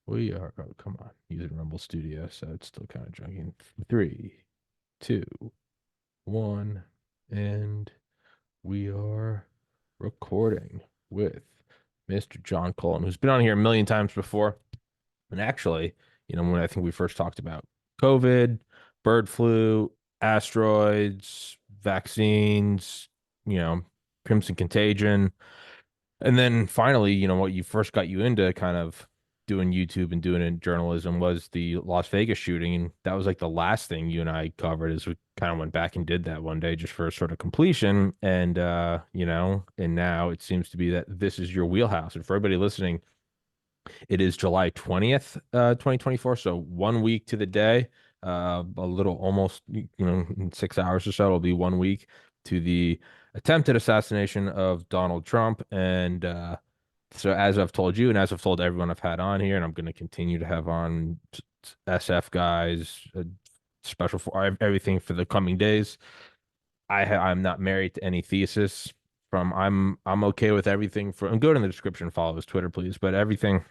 We are, oh, come on, using Rumble Studio, so it's still kind of junking. Three, two, one, and we are recording with Mr. John Cullen, who's been on here a million times before. And actually, when I think we first talked about COVID, bird flu, asteroids, vaccines, you know, crimson contagion. And then finally, what you first got you into kind of doing YouTube and doing in journalism was the Las Vegas shooting. And that was like the last thing you and I covered as we kind of went back and did that one day just for sort of completion. And and now it seems to be that this is your wheelhouse. And for everybody listening, it is July 20th, 2024. So 1 week to the day, a little almost, in 6 hours or so, it'll be 1 week to the attempted assassination of Donald Trump. And so, as I've told you, and as I've told everyone I've had on here, and I'm going to continue to have on SF guys, special for everything for the coming days. I'm not married to any thesis. I'm okay with everything from, and go to the description, follow his Twitter, please. But everything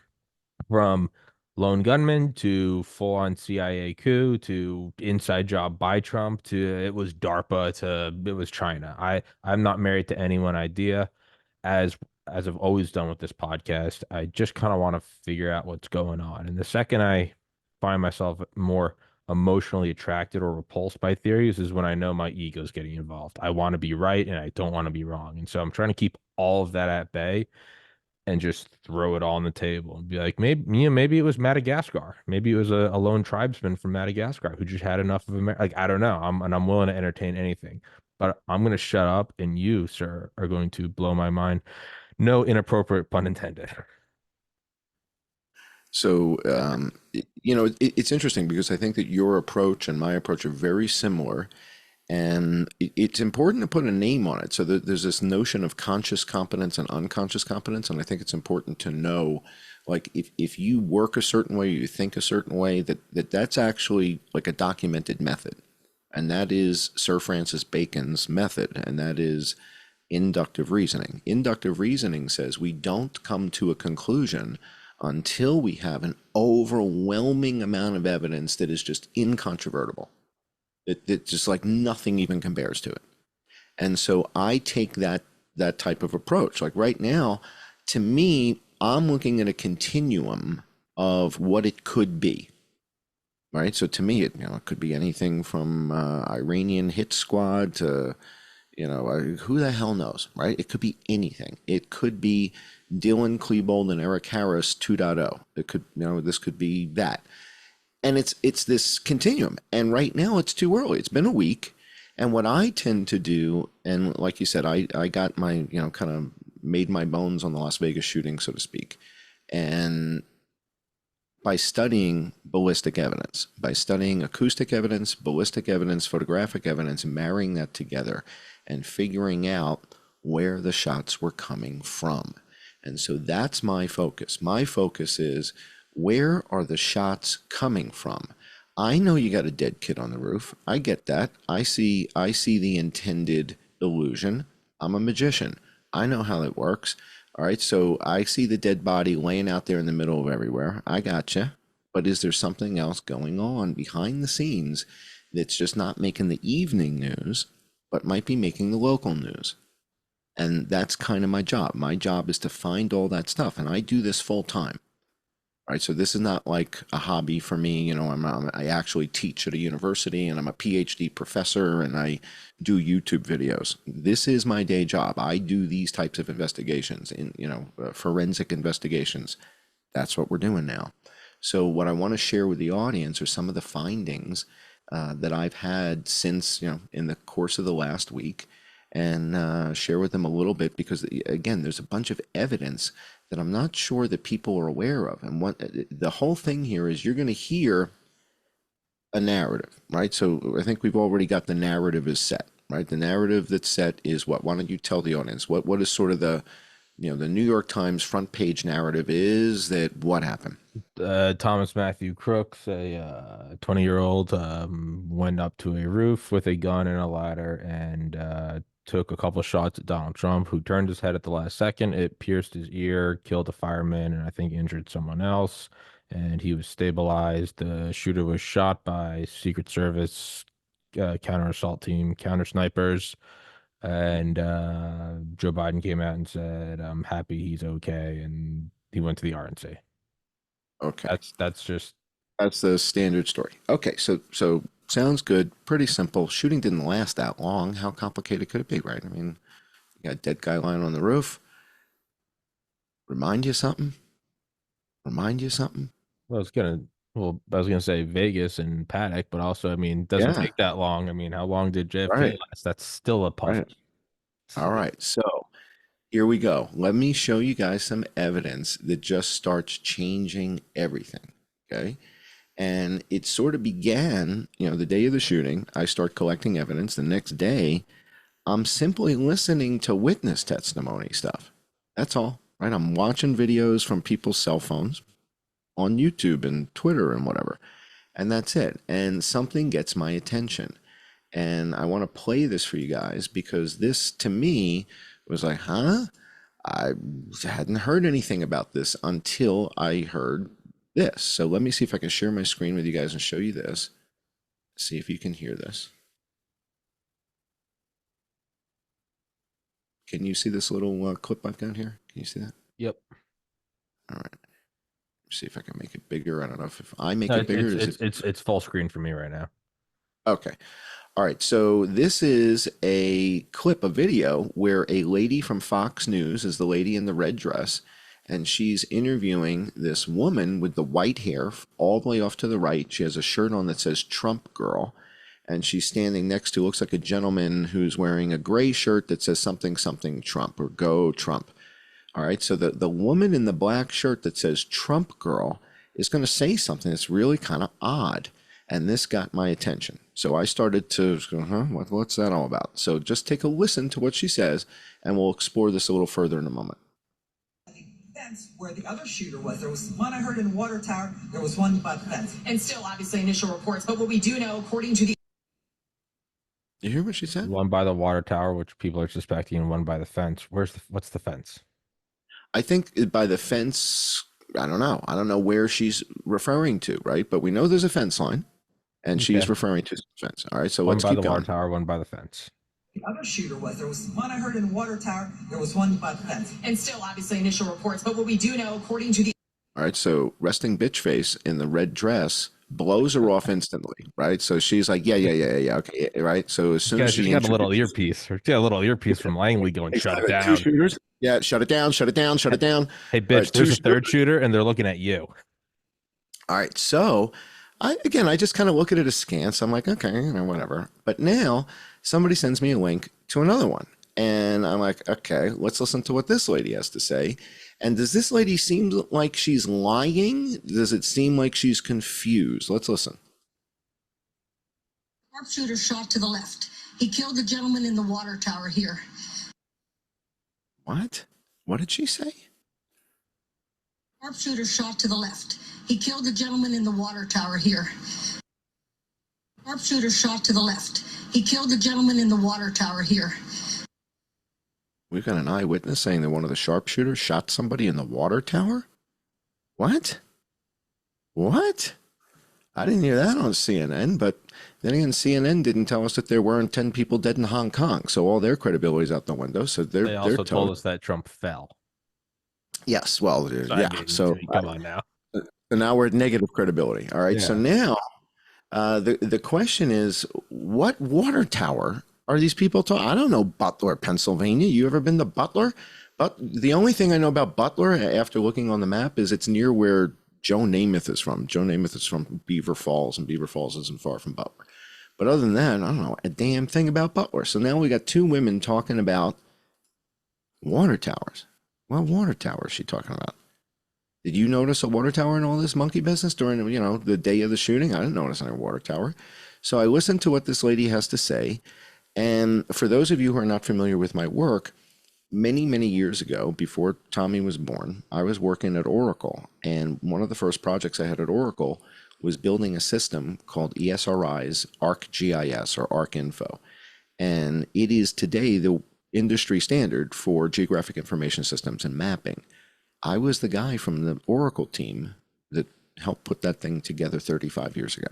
from lone gunman to full on CIA coup to inside job by Trump to it was DARPA to it was China. I'm not married to any one idea. As as I've always done with this podcast, I just kind of want to figure out what's going on. And the second I find myself more emotionally attracted or repulsed by theories is when I know my ego is getting involved. I want to be right and I don't want to be wrong. And so I'm trying to keep all of that at bay and just throw it all on the table and be like, maybe it was Madagascar. Maybe it was a lone tribesman from Madagascar who just had enough of America. Like, I don't know. I'm willing to entertain anything, but I'm going to shut up and you, sir, are going to blow my mind. No inappropriate pun intended. So, it's interesting because I think that your approach and my approach are very similar, and it's important to put a name on it. So there's this notion of conscious competence and unconscious competence, and I think it's important to know, like, if you work a certain way, you think a certain way, that's actually like a documented method, and that is Sir Francis Bacon's method, and that is inductive reasoning. Inductive reasoning says we don't come to a conclusion until we have an overwhelming amount of evidence that is just incontrovertible. It just like nothing even compares to it. And so I take that type of approach. Like right now, to me, I'm looking at a continuum of what it could be. Right. So to me, it could be anything from Iranian hit squad to who the hell knows, right? It could be anything. It could be Dylan Klebold and Eric Harris 2.0. It could, this could be that. And it's this continuum. And right now it's too early. It's been a week. And what I tend to do, and like you said, I got my, kind of made my bones on the Las Vegas shooting, so to speak. And by studying ballistic evidence, by studying acoustic evidence, ballistic evidence, photographic evidence, and marrying that together and figuring out where the shots were coming from. And so that's my focus. My focus is, where are the shots coming from? I know you got a dead kid on the roof. I get that. I see the intended illusion. I'm a magician. I know how it works. All right, so I see the dead body laying out there in the middle of everywhere. I gotcha. But is there something else going on behind the scenes that's just not making the evening news, but might be making the local news? And that's kind of my job. My job is to find all that stuff, and I do this full time. Right, so this is not like a hobby for me. I actually teach at a university, and I'm a PhD professor, and I do YouTube videos. This is my day job. I do these types of investigations, forensic investigations. That's what we're doing now. So what I want to share with the audience are some of the findings that I've had since, in the course of the last week, and share with them a little bit because, again, there's a bunch of evidence that I'm not sure that people are aware of. And what the whole thing here is, you're going to hear a narrative, right? So I think we've already got the narrative is set, right? The narrative that's set is what? Why don't you tell the audience what is sort of the New York Times front page narrative is that what happened? Thomas Matthew Crooks, a 20-year-old, went up to a roof with a gun and a ladder and took a couple shots at Donald Trump, who turned his head at the last second. It pierced his ear, killed a fireman, and I think injured someone else. And he was stabilized. The shooter was shot by Secret Service counter assault team, counter snipers. And Joe Biden came out and said, "I'm happy he's okay," and he went to the RNC. Okay. That's just That's the standard story. Okay, so sounds good. Pretty simple. Shooting didn't last that long. How complicated could it be, right? I mean, you got a dead guy lying on the roof. Remind you something? Remind you something? I was gonna I was gonna say Vegas and Paddock, but also I mean, it doesn't Yeah, take that long. I mean, how long did JFK right, last? That's still a puzzle. right. All right. So here we go. Let me show you guys some evidence that just starts changing everything. Okay. And it sort of began, the day of the shooting. I start collecting evidence. The next day, I'm simply listening to witness testimony stuff. That's all, right? I'm watching videos from people's cell phones on YouTube and Twitter and whatever. And that's it. And something gets my attention. And I want to play this for you guys because this to me was like, huh? I hadn't heard anything about this until I heard this. So let me see if I can share my screen with you guys and show you this. See if you can hear this. Can you see this little clip I've got here? Can you see that? Yep. All right. See if I can make it bigger. I don't know if I make No, it bigger. it's full screen for me right now. Okay. All right. So this is a clip, a video where a lady from Fox News is the lady in the red dress, and she's interviewing this woman with the white hair all the way off to the right. She has a shirt on that says Trump Girl, and she's standing next to, looks like a gentleman who's wearing a gray shirt that says something, something Trump or Go Trump. All right. So the woman in the black shirt that says Trump Girl is going to say something that's really kind of odd. And this got my attention. So I started to go, huh, what's that all about? So just take a listen to what she says, and we'll explore this a little further in a moment. Fence where the other shooter was. There was one I heard in the water tower. There was one by the fence. And still, obviously, initial reports. But what we do know, according to the... You hear what she said? One by the water tower, which people are suspecting, and one by the fence. What's the fence? I think by the fence, I don't know. I don't know where she's referring to, right? But we know there's a fence line, and she's Okay. referring to the fence. All right, so One let's by keep the water going. tower, one by the fence. The other shooter was. There was one I heard in the water tower. There was one by the fence. And still, obviously, initial reports. But what we do know, according to the... All right, so resting bitch face in the red dress blows her off instantly, right? So she's like, yeah, okay, right? So as soon as She's she got a little introduces earpiece. She got a little earpiece from Langley going, "Shut it two down." shooters, yeah, shut it down, shut it down, shut it down. Hey, All bitch, right, two there's a shooters. third shooter, and they're looking at you. All right, so I just kind of look at it askance. I'm like, okay, whatever. But now somebody sends me a link to another one, and I'm like, okay, let's listen to what this lady has to say. And does this lady seem like she's lying? Does it seem like she's confused? Let's listen. Sharpshooter shot to the left. He killed the gentleman in the water tower here. What? What did she say? Sharpshooter shot to the left. He killed the gentleman in the water tower here. Sharpshooter shot to the left. He killed the gentleman in the water tower here. We've got an eyewitness saying that one of the sharpshooters shot somebody in the water tower? What? What? I didn't hear that on CNN, but then again, CNN didn't tell us that there weren't 10 people dead in Hong Kong, so all their credibility's out the window. So They also told us that Trump fell. Yes, well, So yeah. I mean, So come on now. so now we're at negative credibility. All right. So Yeah. now the question is, what water tower are these people talking? I don't know Butler, Pennsylvania. You ever been to Butler? But the only thing I know about Butler after looking on the map is it's near where Joe Namath is from. Joe Namath is from Beaver Falls, and Beaver Falls isn't far from Butler. But other than that, I don't know a damn thing about Butler. So now we got two women talking about water towers. What water tower is she talking about? Did you notice a water tower in all this monkey business during, the day of the shooting? I didn't notice any water tower. So I listened to what this lady has to say. And for those of you who are not familiar with my work, many, many years ago, before Tommy was born, I was working at Oracle. And one of the first projects I had at Oracle was building a system called ESRI's ArcGIS or ArcInfo. And it is today the industry standard for geographic information systems and mapping. I was the guy from the Oracle team that helped put that thing together 35 years ago.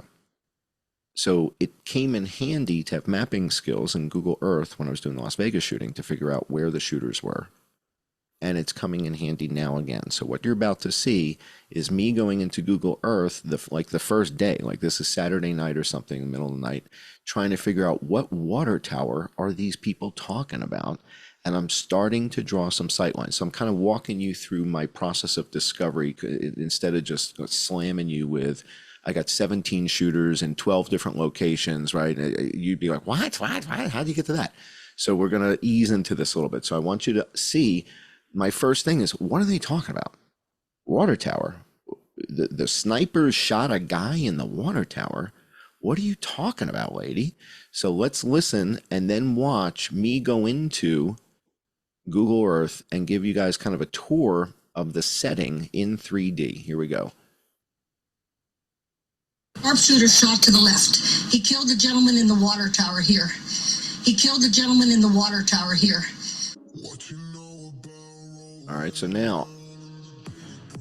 So it came in handy to have mapping skills in Google Earth when I was doing the Las Vegas shooting to figure out where the shooters were. And it's coming in handy now again. So what you're about to see is me going into Google Earth like the first day, like this is Saturday night or something in the middle of the night, trying to figure out what water tower are these people talking about. And I'm starting to draw some sight lines. So I'm kind of walking you through my process of discovery instead of just slamming you with, I got 17 shooters in 12 different locations, right? You'd be like, what? How do you get to that? So we're going to ease into this a little bit. So I want you to see, my first thing is, what are they talking about? Water tower. The snipers shot a guy in the water tower. What are you talking about, lady? So let's listen and then watch me go into Google Earth and give you guys kind of a tour of the setting in 3D. Here we go. Sharpshooter shot to the left. He killed the gentleman in the water tower here. He killed the gentleman in the water tower here. All right, so now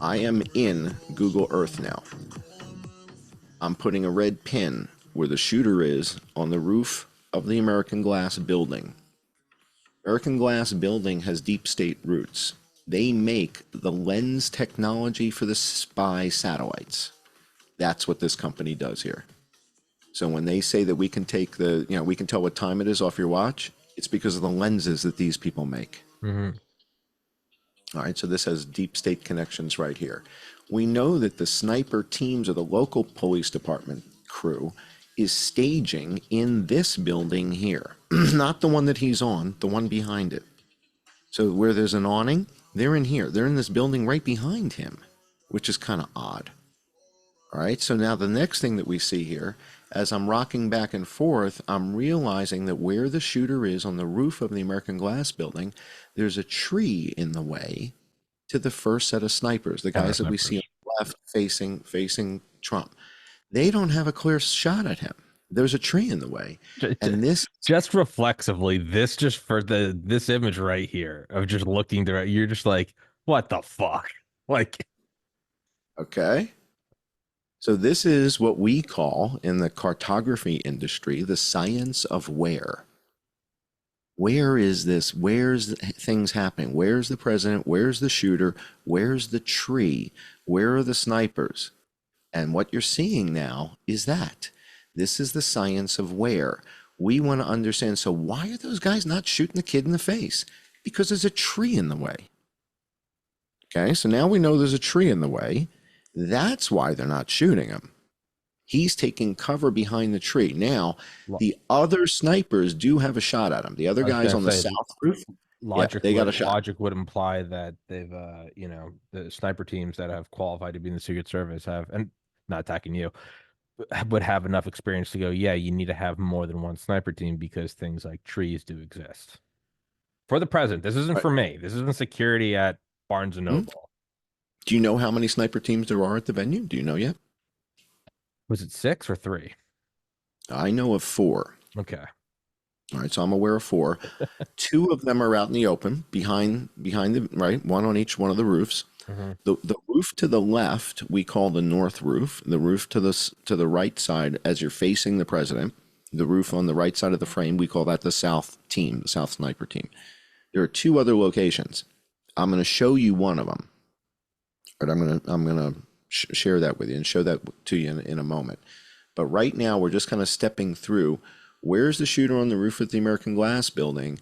I am in Google Earth now. I'm putting a red pin where the shooter is on the roof of the American Glass building. American Glass building has deep state roots. They make the lens technology for the spy satellites. That's what this company does here. So when they say that we can take we can tell what time it is off your watch, it's because of the lenses that these people make. Mm-hmm. All right, so this has deep state connections right here. We know that the sniper teams or the local police department crew is staging in this building here, not the one that he's on, the one behind it. So where there's an awning, they're in here. They're in this building right behind him, which is kind of odd. All right, so now the next thing that we see here, as I'm rocking back and forth, I'm realizing that where the shooter is on the roof of the American Glass building, there's a tree in the way to the first set of snipers, the guys that we see on the left facing Trump. They don't have a clear shot at him. There's a tree in the way. And this just reflexively, this image right here of just looking there, you're just like, what the fuck? Like, okay. So this is what we call in the cartography industry, the science of where. Where is this? Where's things happening? Where's the president? Where's the shooter? Where's the tree? Where are the snipers? And what you're seeing now is that. This is the science of where. We want to understand, so why are those guys not shooting the kid in the face? Because there's a tree in the way. Okay, so now we know there's a tree in the way. That's why they're not shooting him. He's taking cover behind the tree. Now, the other snipers do have a shot at him. The other guys on the south roof, they got a shot. Logic would imply that they've, the sniper teams that have qualified to be in the Secret Service have, and not attacking you, would have enough experience to go, yeah, you need to have more than one sniper team because things like trees do exist. For the president, this isn't for me. This isn't security at Barnes & Noble. Do you know how many sniper teams there are at the venue? Do you know yet? Was it 6 or 3? I know of 4. Okay. All right, so I'm aware of 4. 2 of them are out in the open, behind the right, one on each one of the roofs. Mm-hmm. The roof to the left we call the north roof. The roof to the right side, as you're facing the president, the roof on the right side of the frame, we call that the south team, the south sniper team. There are 2 other locations. I'm going to show you one of them. But I'm gonna share that with you and show that to you in a moment. But right now we're just kind of stepping through where's the shooter on the roof of the American Glass building,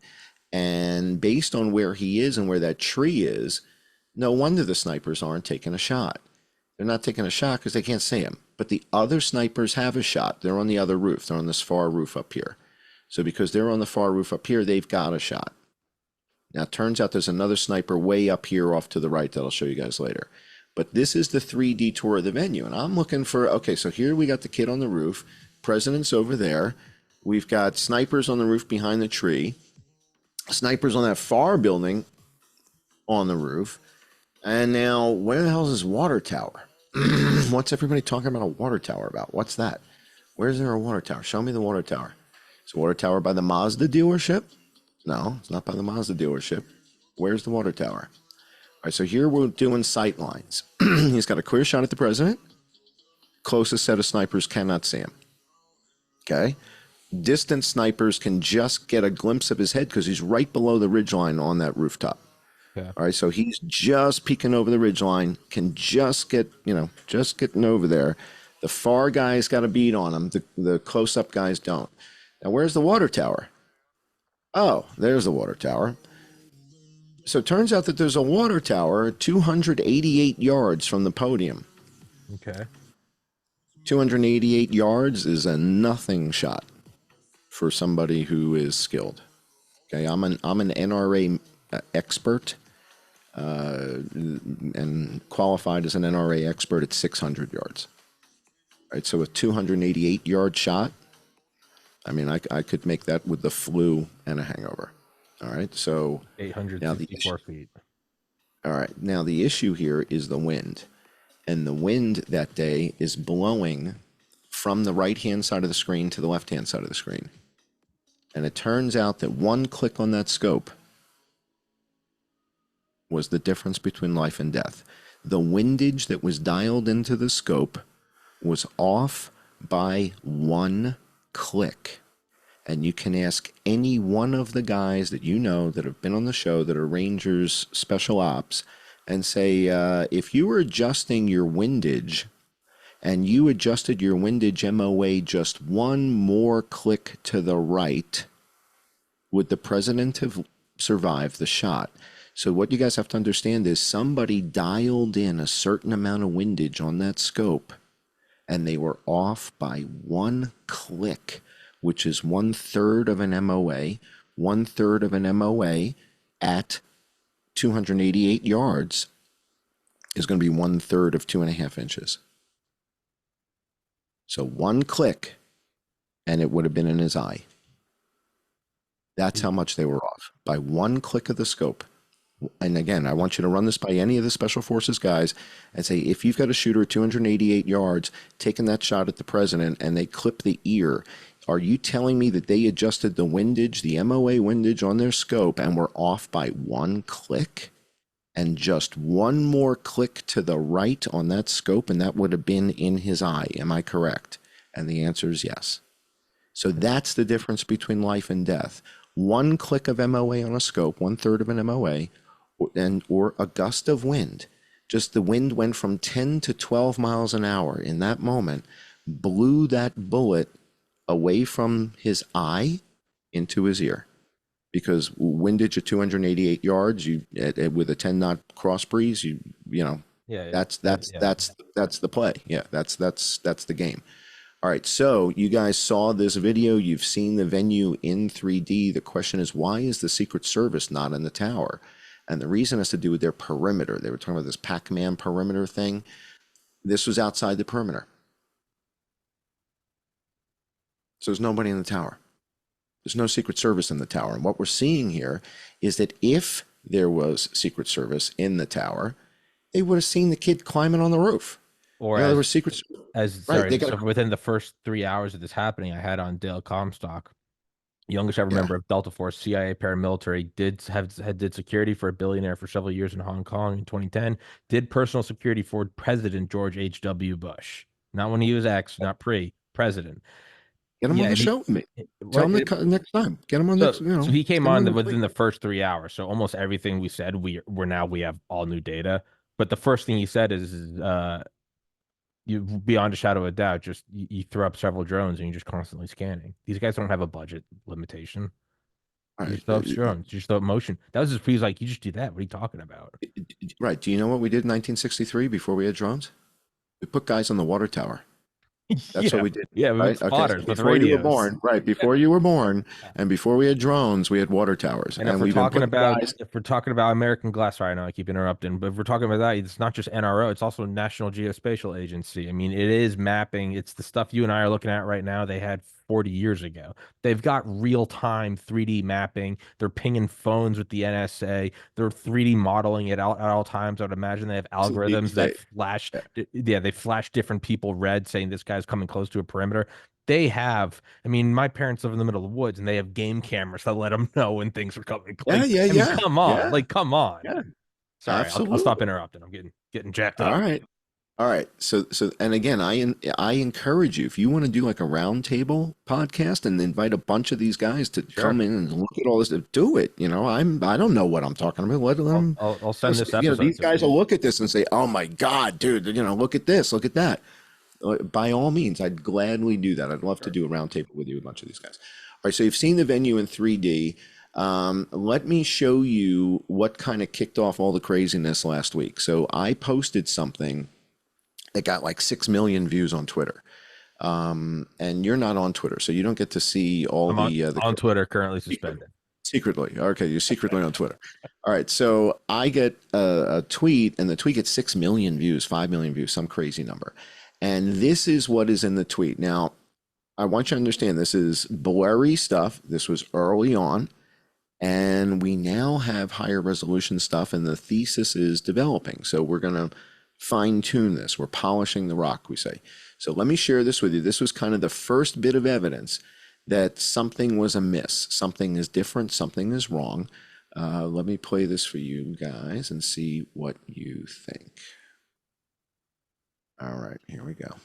and based on where he is and where that tree is, no wonder the snipers aren't taking a shot. They're not taking a shot because they can't see him. But the other snipers have a shot. They're on the other roof. They're on this far roof up here. So because they're on the far roof up here, they've got a shot. Now, it turns out there's another sniper way up here off to the right that I'll show you guys later. But this is the 3D tour of the venue. And I'm looking for, okay, so here we got the kid on the roof. President's over there. We've got snipers on the roof behind the tree. Snipers on that far building on the roof. And now, where the hell is this water tower? What's everybody talking about a water tower about? What's that? Where's there a water tower? Show me the water tower. Is the water tower by the Mazda dealership? No, it's not by the Mazda dealership. Where's the water tower? All right, so here we're doing sight lines. He's got a clear shot at the president. Closest set of snipers cannot see him. Okay? Distant snipers can just get a glimpse of his head because he's right below the ridgeline on that rooftop. Yeah. All right, so he's just peeking over the ridgeline, can just get, just getting over there. The far guys got a bead on him. The close-up guys don't. Now, where's the water tower? Oh, there's the water tower. So it turns out that there's a water tower 288 yards from the podium. Okay. 288 yards is a nothing shot for somebody who is skilled. Okay, I'm an NRA expert and qualified as an NRA expert at 600 yards. All right, so a 288 yard shot. I mean, I could make that with the flu and a hangover. All right, so 864 feet. All right, now the issue here is the wind. And the wind that day is blowing from the right-hand side of the screen to the left-hand side of the screen. And it turns out that one click on that scope was the difference between life and death. The windage that was dialed into the scope was off by one click. And you can ask any one of the guys that you know that have been on the show that are Rangers Special Ops and say, if you were adjusting your windage and you adjusted your windage MOA just one more click to the right, would the president have survived the shot? So what you guys have to understand is somebody dialed in a certain amount of windage on that scope and they were off by one click, which is 1/3 of an MOA. 1/3 of an MOA at 288 yards is going to be 1/3 of 2.5 inches. So one click and it would have been in his eye. That's how much they were off, by one click of the scope. And again, I want you to run this by any of the Special Forces guys and say, if you've got a shooter at 288 yards taking that shot at the president and they clip the ear, are you telling me that they adjusted the windage, the MOA windage on their scope and were off by one click? And just one more click to the right on that scope and that would have been in his eye. Am I correct? And the answer is yes. So that's the difference between life and death. One click of MOA on a scope, 1/3 of an MOA, or a gust of wind. Just the wind went from 10 to 12 miles an hour in that moment, blew that bullet away from his eye into his ear. Because windage at 288 yards, with a 10 knot cross breeze, that's the play. Yeah, that's the game. All right, so you guys saw this video. You've seen the venue in 3D. The question is, why is the Secret Service not in the tower? And the reason has to do with their perimeter. They were talking about this Pac-Man perimeter thing. This was outside the perimeter. So there's nobody in the tower. There's no Secret Service in the tower. And what we're seeing here is that if there was Secret Service in the tower, they would have seen the kid climbing on the roof. Or there was Secret so within the first 3 hours of this happening, I had on Dale Comstock, youngest ever member of Delta Force, CIA paramilitary, did security for a billionaire for several years in Hong Kong in 2010, did personal security for President George H.W. Bush. Not when he was not president. Get him on the show with me. Tell him next time. Get him on next. So he came on within the first 3 hours. So almost everything we said, we have all new data. But the first thing he said is, you beyond a shadow of a doubt, just you throw up several drones and you're just constantly scanning. These guys don't have a budget limitation. You just throw up drones. You just throw up motion. That was just, he's like, you just do that. What are you talking about? Right. Do you know what we did in 1963 before we had drones? We put guys on the water tower. That's what we did. Yeah, we right? spotters with before radios. You were born, right? Before you were born, and before we had drones, we had water towers. And if we're talking about American Glass, right now I keep interrupting, but if we're talking about that, it's not just NRO, it's also National Geospatial Agency. I mean, it is mapping. It's the stuff you and I are looking at right now. They had 40 years ago. They've got real-time 3D mapping. They're pinging phones with the NSA. They're 3D modeling it out at all times. I would imagine they have algorithms that flash. They flash different people red saying this guy's coming close to a perimeter. they have. I mean, my parents live in the middle of the woods, and they have game cameras that let them know when things are coming. Yeah, Like, yeah, I mean, yeah, come on, yeah, like, come on. yeah. Sorry, I'll stop Absolutely. interrupting. I'm getting jacked All up. right. All right. And again, I encourage you, if you want to do like a roundtable podcast and invite a bunch of these guys to Sure. come in and look at all this, do it. I don't know what I'm talking about. Let them, I'll send this episode these to them. guys will look at this and say, "Oh my God, dude, look at this, look at that." By all means, I'd gladly do that. I'd love to Sure. do a roundtable with you, with a bunch of these guys. All right. So you've seen the venue in 3D. Let me show you what kind of kicked off all the craziness last week. So I posted something that got like 6 million views on Twitter. And you're not on Twitter, so you don't get to see all I'm the on Twitter, currently suspended. secretly. Okay, you're secretly on Twitter. All right, so I get a tweet, and the tweet gets 6 million views, 5 million views, some crazy number. And this is what is in the tweet. Now, I want you to understand this is blurry stuff. This was early on, and we now have higher resolution stuff, and the thesis is developing. So we're going to fine tune this. We're polishing the rock, we say. So let me share this with you. This was kind of the first bit of evidence that something was amiss, something is different, something is wrong. Let me play this for you guys and see what you think. All right, here we go.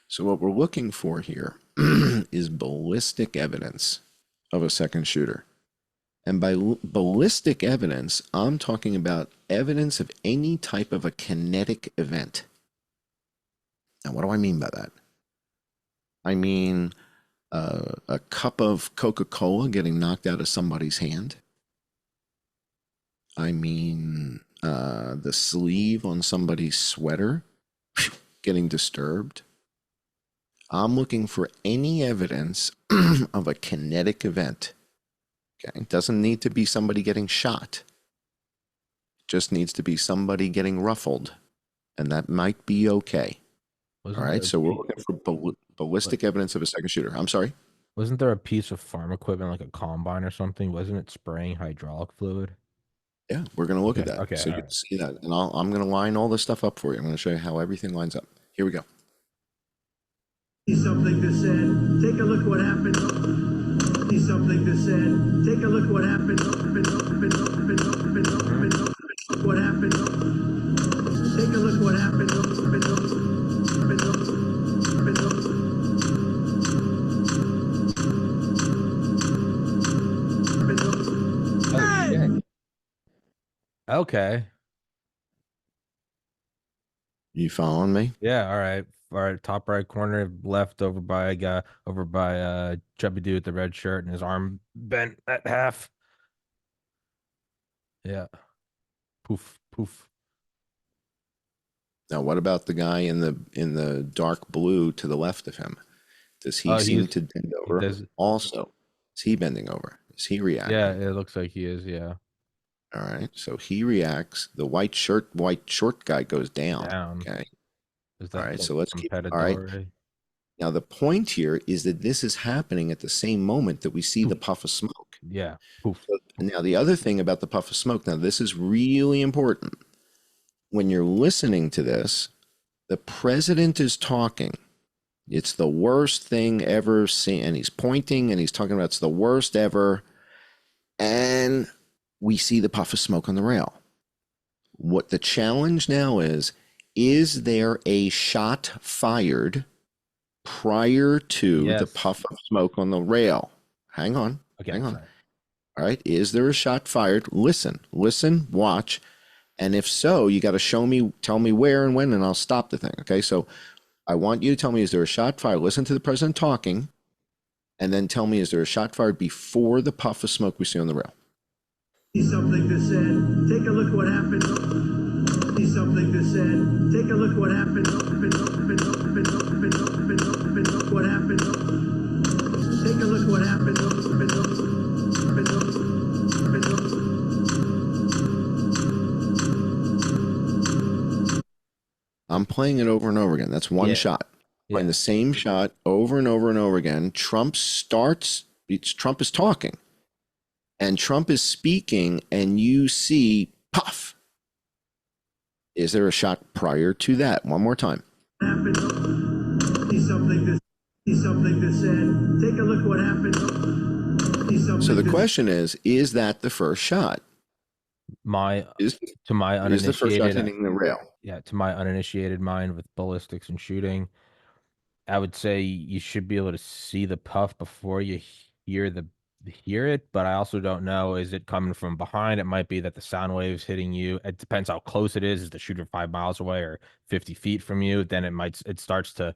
So what we're looking for here is ballistic evidence of a second shooter. And by ballistic evidence, I'm talking about evidence of any type of a kinetic event. Now, what do I mean by that? I mean a cup of Coca-Cola getting knocked out of somebody's hand. I mean the sleeve on somebody's sweater getting disturbed. I'm looking for any evidence of a kinetic event. Okay, it doesn't need to be somebody getting shot. It just needs to be somebody getting ruffled, and that might be okay. All right, so we're looking for ballistic evidence of a second shooter. I'm sorry? Wasn't there a piece of farm equipment, like a combine or something? Wasn't it spraying hydraulic fluid? Yeah, we're going to look at that. Okay, So all you right. can see that. And I'm going to line all this stuff up for you. I'm going to show you how everything lines up. Here we go. Something that said, take a look what happened. Something that said, take a look what happened. What happened? Take a look what happened. Oh, shit. Okay. You following me? Yeah, all right. All right, top right corner left over by a guy over by chubby dude with the red shirt and his arm bent at half. Yeah. Poof, poof. Now, what about the guy in the dark blue to the left of him? Does he seem to bend he over? does. Also, is he bending over? Is he reacting? Yeah, it looks like he is, yeah. All right. So he reacts. The white short guy goes down. Down. Okay. Is All that right. like So let's some keep. All right. pedatory? Now the point here is that this is happening at the same moment that we see the puff of smoke. Yeah. Poof. So, now the other thing about the puff of smoke. Now this is really important. When you're listening to this, the president is talking. It's the worst thing ever seen, and he's pointing and he's talking about it's the worst ever. And we see the puff of smoke on the rail. What the challenge now is there a shot fired prior to the puff of smoke on the rail? Hang on. Okay. Hang on. Sorry. All right. Is there a shot fired? Listen, watch. And if so, you got to tell me where and when, and I'll stop the thing. Okay. So I want you to tell me, is there a shot fired? Listen to the president talking, and then tell me, is there a shot fired before the puff of smoke we see on the rail? Something that said, take a look what happened. Something that said, take a look what happened. What happened? Take a look what happened. I'm playing it over and over again. That's one shot. Playing the same shot over and over and over again. Trump is talking, and Trump is speaking, and you see puff. Is there a shot prior to that? One more time. Happened. See something that said, take a look what happened. See something So the that question is that the first shot? My Is to my is the first shot uninitiated, hitting the rail? yeah, to my uninitiated mind with ballistics and shooting, I would say you should be able to see the puff before you hear it, but I also don't know, is it coming from behind? It might be that the sound wave's hitting you. It depends how close it is. Is the shooter 5 miles away or 50 feet from you? Then it starts to,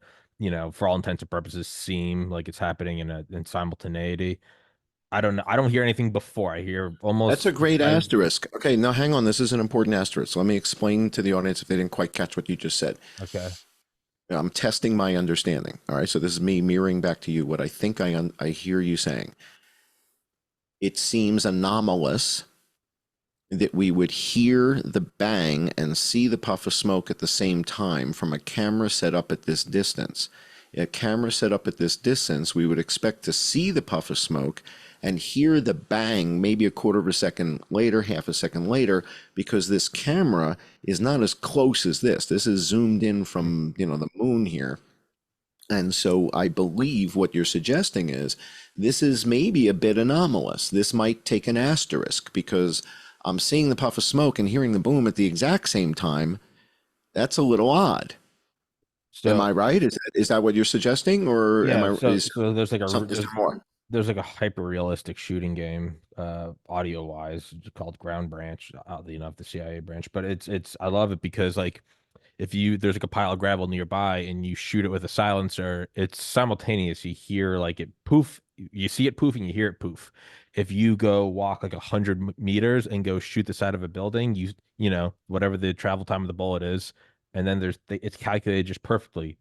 for all intents and purposes, seem like it's happening in simultaneity. I don't know. I don't hear anything before. I hear That's almost a great I asterisk. Okay, now hang on. This is an important asterisk. Let me explain to the audience if they didn't quite catch what you just said. okay. I'm testing my understanding. All right, so this is me mirroring back to you what I think I hear you saying. It seems anomalous that we would hear the bang and see the puff of smoke at the same time from a camera set up at this distance. A camera set up at this distance, we would expect to see the puff of smoke and hear the bang maybe a quarter of a second later, half a second later, because this camera is not as close as this. This is zoomed in from, the moon here. And so I believe what you're suggesting is this is maybe a bit anomalous. This might take an asterisk because I'm seeing the puff of smoke and hearing the boom at the exact same time. That's a little odd. Am I So right? Is that what you're suggesting, or am yeah, I? so there's like Is there more? a hyper realistic shooting game, audio wise, called Ground Branch, oddly enough, the CIA branch. But it's I love it because, like, if there's like a pile of gravel nearby and you shoot it with a silencer, it's simultaneous. You hear like it poof, you see it poof and you hear it poof. If you go walk like 100 meters and go shoot the side of a building, whatever the travel time of the bullet is, and then it's calculated just perfectly.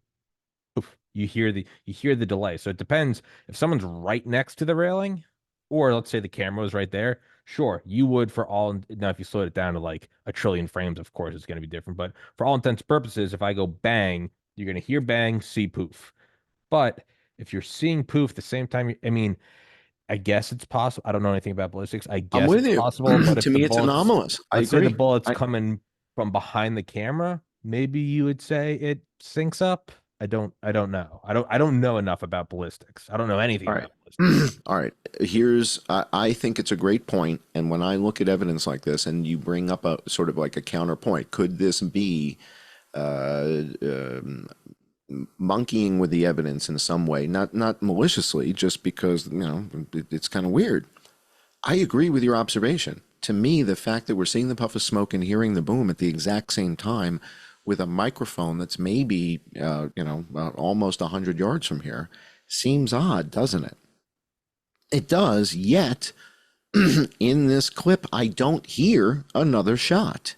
Poof, you hear the delay. So it depends if someone's right next to the railing, or let's say the camera is right there. Sure, you would for all now if you slowed it down to like a trillion frames, of course it's going to be different. But for all intents and purposes, if I go bang, you're going to hear bang, see poof. But if you're seeing poof the same time, I mean, I guess it's possible. I don't know anything about ballistics. I I'm guess with it's you. possible, but To if the me, it's bullets, anomalous. I let's say the agree. bullets coming from behind the camera, maybe you would say it syncs up. I don't know. I don't know enough about ballistics. I don't know anything All right. about ballistics. All right. I think it's a great point. And when I look at evidence like this and you bring up a sort of like a counterpoint, could this be uh, um, monkeying with the evidence in some way? Not maliciously, just because, it's kind of weird. I agree with your observation. To me, the fact that we're seeing the puff of smoke and hearing the boom at the exact same time with a microphone that's maybe, almost 100 yards from here seems odd, doesn't it? It does, yet in this clip, I don't hear another shot.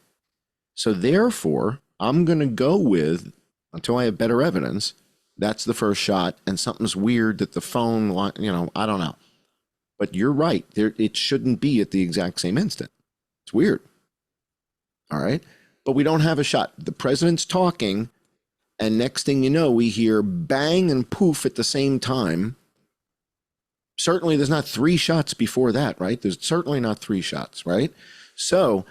So therefore, I'm going to go with, until I have better evidence, that's the first shot, and something's weird that the phone, I don't know. But you're right. It shouldn't be at the exact same instant. It's weird. All right. But we don't have a shot. The president's talking, and next thing you know, we hear bang and poof at the same time. Certainly, there's not three shots before that, right? There's certainly not three shots, right? So,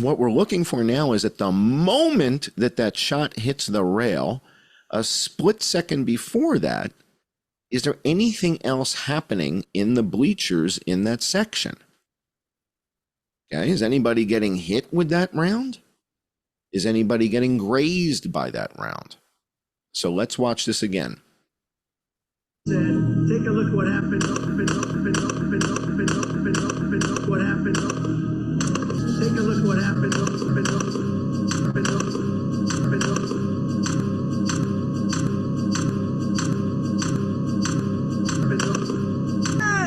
what we're looking for now is at the moment that shot hits the rail, a split second before that, is there anything else happening in the bleachers in that section? Okay, is anybody getting hit with that round? Is anybody getting grazed by that round? So let's watch this again. said, take a look what happened. What happened? Take a look what happened.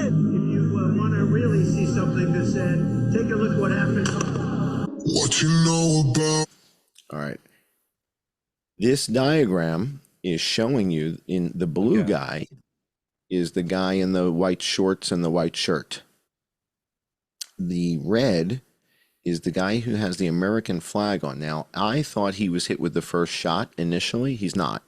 If you want to really see something that said, take a look what happened. What you know about? All right. This diagram is showing you in the blue guy is the guy in the white shorts and the white shirt. The red is the guy who has the American flag on. Now, I thought he was hit with the first shot initially. He's not.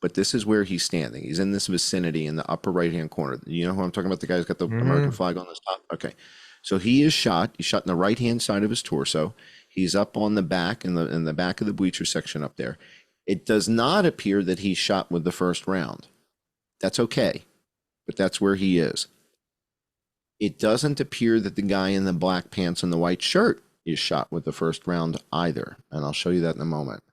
But this is where he's standing. He's in this vicinity in the upper right-hand corner. You know who I'm talking about? The guy who's got the American flag on the top? Okay. So he is shot. He's shot in the right-hand side of his torso. He's up on the back in the back of the bleacher section up there. It does not appear that he's shot with the first round. That's okay, but that's where he is. It doesn't appear that the guy in the black pants and the white shirt is shot with the first round either, and I'll show you that in a moment.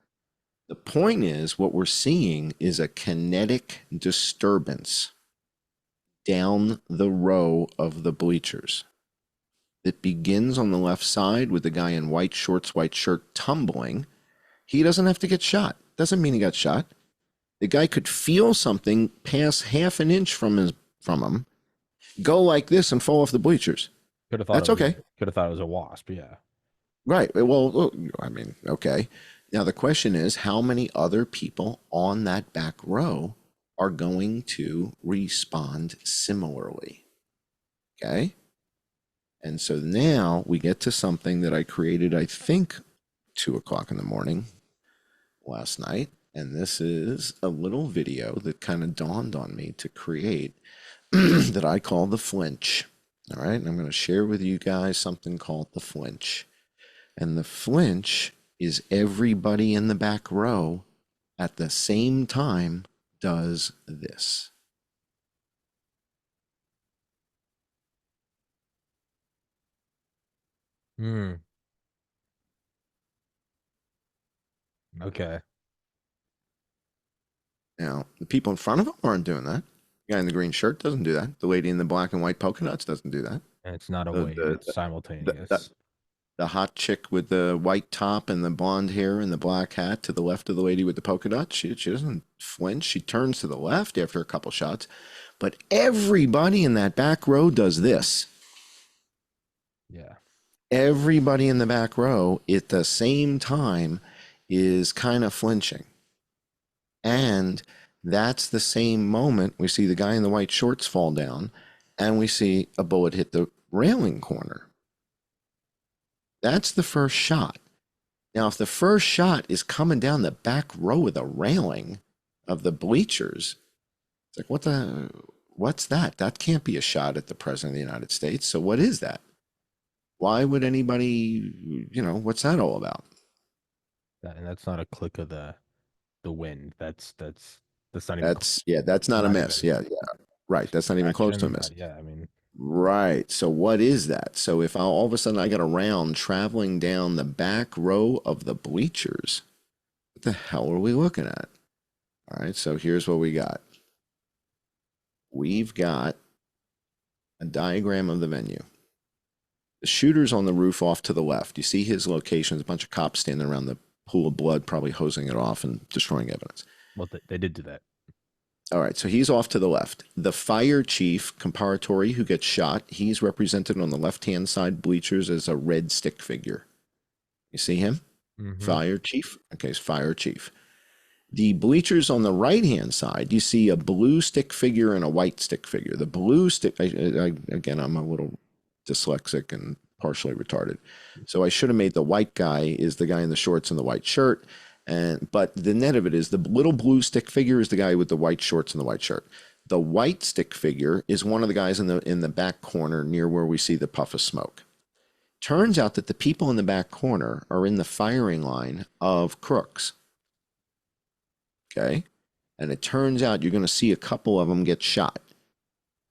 The point is, what we're seeing is a kinetic disturbance down the row of the bleachers. It begins on the left side with the guy in white shorts, white shirt tumbling. He doesn't have to get shot. Doesn't mean he got shot. The guy could feel something pass half an inch from him, go like this and fall off the bleachers. Could have thought That's okay. Could have thought it was a wasp. Yeah. Right. Well, I mean, okay. Now the question is, how many other people on that back row are going to respond similarly? Okay. And so now we get to something that I created, I think, 2 o'clock in the morning last night. And this is a little video that kind of dawned on me to create that I call the flinch. All right. And I'm going to share with you guys something called the flinch. And the flinch is everybody in the back row at the same time does this. Okay. Now, the people in front of them aren't doing that. The guy in the green shirt doesn't do that. The lady in the black and white polka dots doesn't do that. And it's not a wave, it's simultaneous. The hot chick with the white top and the blonde hair and the black hat to the left of the lady with the polka dots, she doesn't flinch. She turns to the left after a couple shots. But everybody in that back row does this. Yeah. Everybody in the back row at the same time is kind of flinching. And that's the same moment we see the guy in the white shorts fall down and we see a bullet hit the railing corner. That's the first shot. Now, if the first shot is coming down the back row of the railing of the bleachers, it's like, what's that? That can't be a shot at the President of the United States. So what is that? Why would anybody, what's that all about? And that's not a click of the wind. That's not even. That's not a miss. Yeah. Right. That's not even close to a miss. Yeah. I mean. Right. So what is that? So if all of a sudden I got a round traveling down the back row of the bleachers, what the hell are we looking at? All right. So here's what we got. We've got a diagram of the venue. The shooter's on the roof off to the left. You see his location. There's a bunch of cops standing around the pool of blood, probably hosing it off and destroying evidence. Well, they did do that. All right, so he's off to the left. The fire chief, Comparatori, who gets shot, he's represented on the left-hand side bleachers as a red stick figure. You see him? Mm-hmm. Fire chief? Okay, it's fire chief. The bleachers on the right-hand side, you see a blue stick figure and a white stick figure. The blue stick, again, I'm a little dyslexic and partially retarded. So I should have made the white guy is the guy in the shorts and the white shirt. But the net of it is the little blue stick figure is the guy with the white shorts and the white shirt. The white stick figure is one of the guys in the back corner near where we see the puff of smoke. Turns out that the people in the back corner are in the firing line of crooks. Okay? And it turns out you're going to see a couple of them get shot.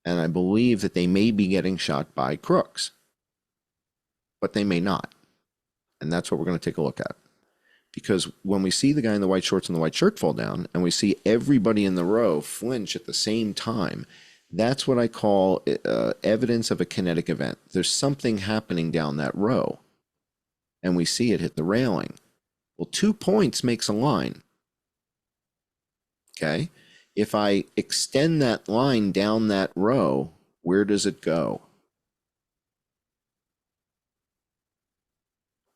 And I believe that they may be getting shot by crooks. But they may not. And that's what we're going to take a look at. Because when we see the guy in the white shorts and the white shirt fall down, and we see everybody in the row flinch at the same time, that's what I call evidence of a kinetic event. There's something happening down that row, and we see it hit the railing. Well, 2 points makes a line. Okay? If I extend that line down that row, where does it go?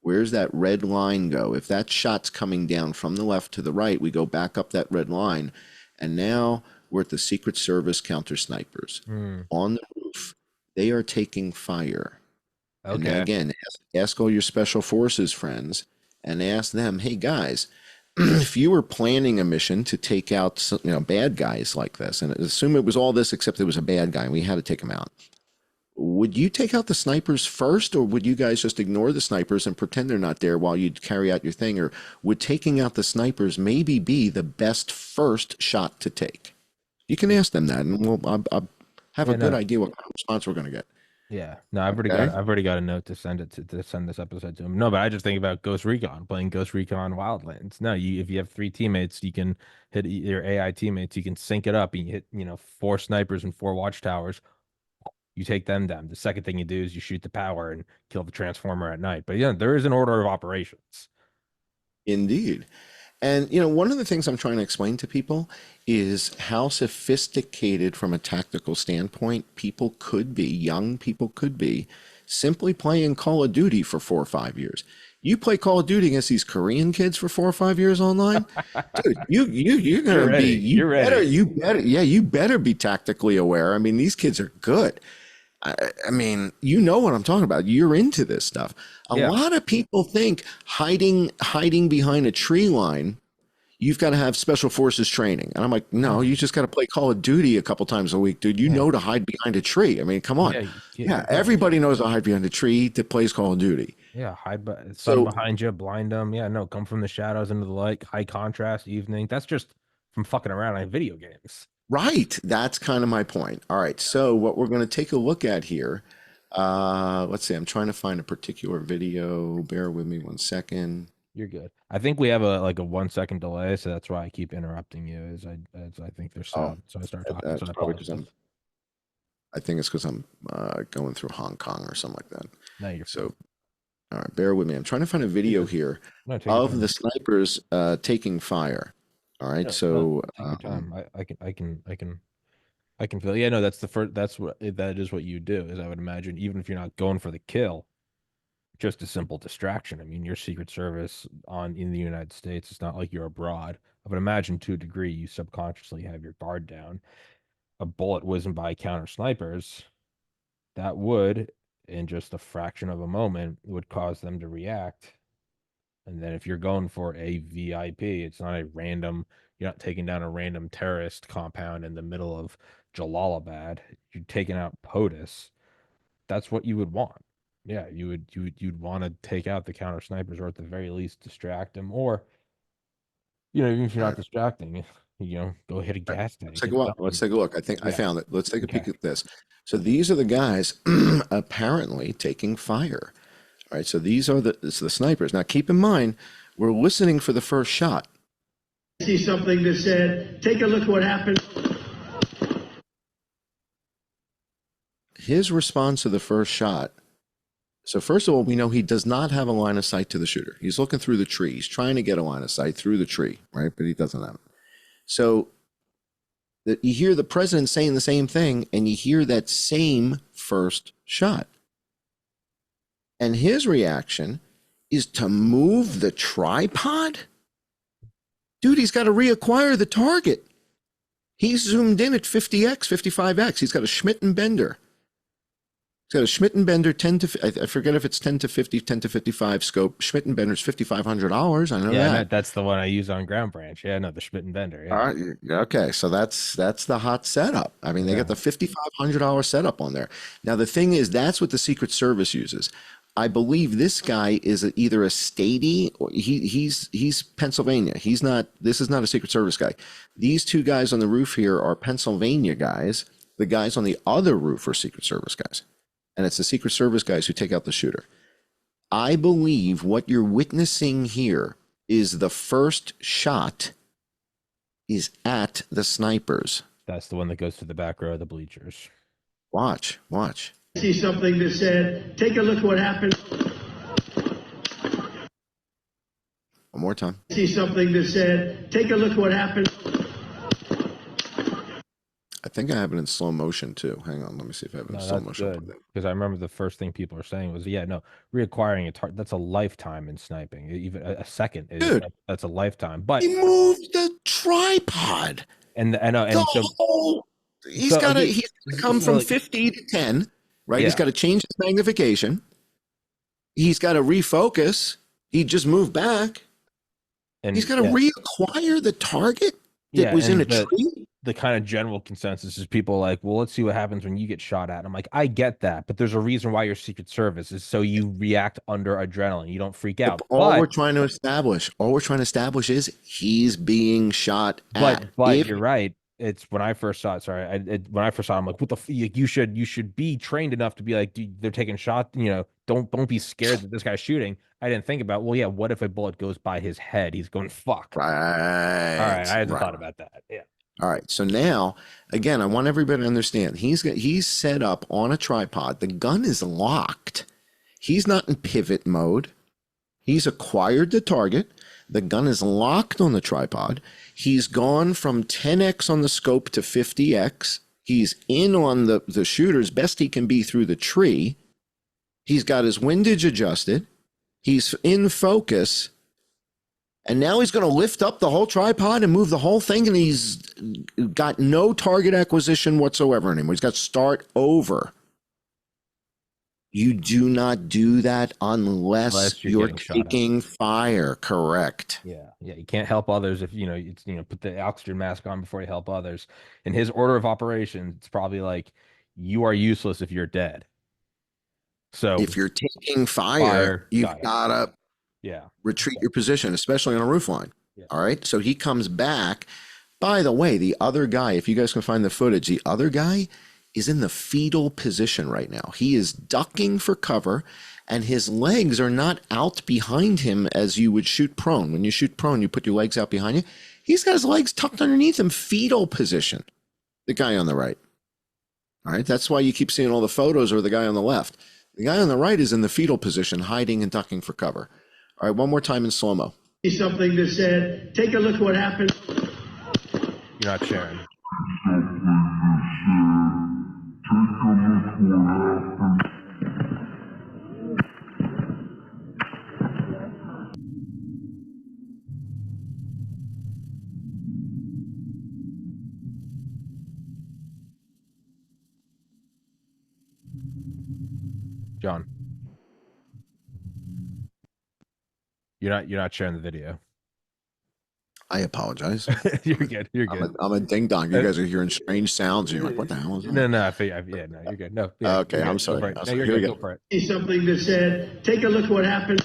Where's that red line go? If that shot's coming down from the left to the right, we go back up that red line. And now we're at the Secret Service counter snipers. On the roof. They are taking fire. Okay. And then again, ask all your special forces friends and ask them, hey guys, if you were planning a mission to take out bad guys like this, and assume it was all this except there was a bad guy and we had to take him out, would you take out the snipers first, or would you guys just ignore the snipers and pretend they're not there while you carry out your thing? Or would taking out the snipers maybe be the best first shot to take? You can ask them that, and I'll have a Yeah, good no, idea what kind of response we're going to get. yeah, no, Okay. I've already got a note to send it to send this episode to him. No, but I just think about Ghost Recon, playing Ghost Recon Wildlands. No, if you have three teammates, you can hit your AI teammates. You can sync it up, and you hit, four snipers and four watchtowers. You take them down. The second thing you do is you shoot the power and kill the transformer at night. But yeah, there is an order of operations. Indeed. And one of the things I'm trying to explain to people is how sophisticated from a tactical standpoint people could be, young people could be, simply playing Call of Duty for 4 or 5 years. You play Call of Duty against these Korean kids for 4 or 5 years online, dude. You're You're gonna be ready. You're ready. you better be tactically aware. I mean, these kids are good. I mean, you know what I'm talking about. You're into this stuff. A Yeah. lot of people think hiding behind a tree line, you've got to have special forces training. And I'm like, no, you just got to play Call of Duty a couple times a week, dude. You Yeah. know to hide behind a tree. I mean, come on. Yeah, Yeah, yeah. everybody knows to hide behind a tree that plays Call of Duty. Yeah, hide sun So, behind you, blind them. Yeah, no, come from the shadows into the light, high contrast evening. That's just from fucking around on video games. right, that's kind of my point. All right, so what we're going to take a look at here, let's see, I'm trying to find a particular video. Bear with me 1 second. You're good. I think we have a 1 second delay, so that's why I keep interrupting you. As I think there's Oh, sound, so I start talking. that's So I probably because apologize. I think it's because I'm going through Hong Kong or something like that. No, you're So, all right, bear with me. I'm trying to find a video here no, take your of time. the snipers taking fire. All right, No, so take your time. I can feel. Yeah, no, that's the first. That is what you do. Is I would imagine, even if you're not going for the kill, just a simple distraction. I mean, your Secret Service in the United States, it's not like you're abroad. I would imagine to a degree you subconsciously have your guard down. A bullet whizzing by counter snipers, that would, in just a fraction of a moment, would cause them to react. And then if you're going for a VIP, it's not a random, you're not taking down a random terrorist compound in the middle of Jalalabad. You're taking out POTUS. That's what you would want. Yeah, you'd want to take out the counter snipers, or at the very least distract them, or even if you're all not right, distracting, go hit a all right, gas let's tank. take a It's look. Let's something. take a look. I think I Yeah. found it. Let's take a Okay. peek at this. So these are the guys apparently taking fire. All right, so these are it's the snipers. Now keep in mind, we're listening for the first shot. See something that said, take a look what happened. His response to the first shot. So first of all, we know he does not have a line of sight to the shooter. He's looking through the tree. He's trying to get a line of sight through the tree, right? But he doesn't have it. So you hear the president saying the same thing, and you hear that same first shot. And his reaction is to move the tripod? Dude, he's got to reacquire the target. He's zoomed in at 50x, 55x. He's got a Schmidt and Bender. He's got a Schmidt and Bender 10 to, I forget if it's 10 to 50, 10 to 55 scope. Schmidt and Bender's $5,500. I know Yeah, that. that's the one I use on Ground Branch. Yeah, no, the Schmidt and Bender. Yeah. All right. Okay. So that's the hot setup. I mean, they got the $5,500 setup on there. Now, the thing is, that's what the Secret Service uses. I believe this guy is either a statey or he's Pennsylvania. This is not a Secret Service guy. These two guys on the roof here are Pennsylvania guys. The guys on the other roof are Secret Service guys. And it's the Secret Service guys who take out the shooter. I believe what you're witnessing here is the first shot is at the snipers. That's the one that goes to the back row of the bleachers. Watch. See something that said, take a look what happened. One more time. See something that said, take a look what happened. I think I have it in slow motion too. Hang on, let me see if I have it in No, slow that's motion. good. Because I remember the first thing people were saying was, yeah, no, reacquiring a target, that's a lifetime in sniping. Even a second is Dude. that's a lifetime. But He moved the tripod. and I know, and so He's so got to he- come so from like- 50 to 10, right? Yeah. He's got to change his magnification. He's got to refocus. He just moved back. and He's got to yeah, reacquire the target that yeah, was in and a tree. the kind of general consensus is people are like, well, let's see what happens when you get shot at. And I'm like, I get that, but there's a reason why you're Secret Service is so you react under adrenaline. You don't freak out. All we're trying to establish is he's being shot at. But If you're right. It's when I first saw it. Sorry, when I first saw it, I'm like, what the? You should be trained enough to be like, dude, they're taking shots. Don't be scared that this guy's shooting. I didn't think about, well, yeah, what if a bullet goes by his head? He's going, fuck. right, All right, I hadn't right. thought about that. Yeah. All right. So now, again, I want everybody to understand he's set up on a tripod. The gun is locked. He's not in pivot mode. He's acquired the target. The gun is locked on the tripod. He's gone from 10x on the scope to 50x. He's in on the shooter as best he can be through the tree. He's got his windage adjusted. He's in focus. And now he's going to lift up the whole tripod and move the whole thing, and he's got no target acquisition whatsoever anymore. He's got to start over. You do not do that unless you're taking fire. Correct. Yeah. You can't help others if it's put the oxygen mask on before you help others. In his order of operations, it's probably like you are useless if you're dead. So if you're taking fire you've gotta retreat your position, especially on a roof line. Yeah. All right. So he comes back. By the way, the other guy, if you guys can find the footage, the other guy is in the fetal position right now. He is ducking for cover, and his legs are not out behind him as you would shoot prone. When you shoot prone, you put your legs out behind you. He's got his legs tucked underneath him, fetal position. The guy on the right. All right. That's why you keep seeing all the photos of the guy on the left. The guy on the right is in the fetal position, hiding and ducking for cover. All right. One more time in slow-mo. Something that said, take a look what happened. You're not sharing. John, you're not sharing the video. I apologize. You're good. You're good. I'm a ding dong. You guys are hearing strange sounds. And you're like, what the hell is that? No, yeah, no, you're good. No. Yeah, okay, I'm sorry. No, you're good. Go for it. Something that said, take a look what happened.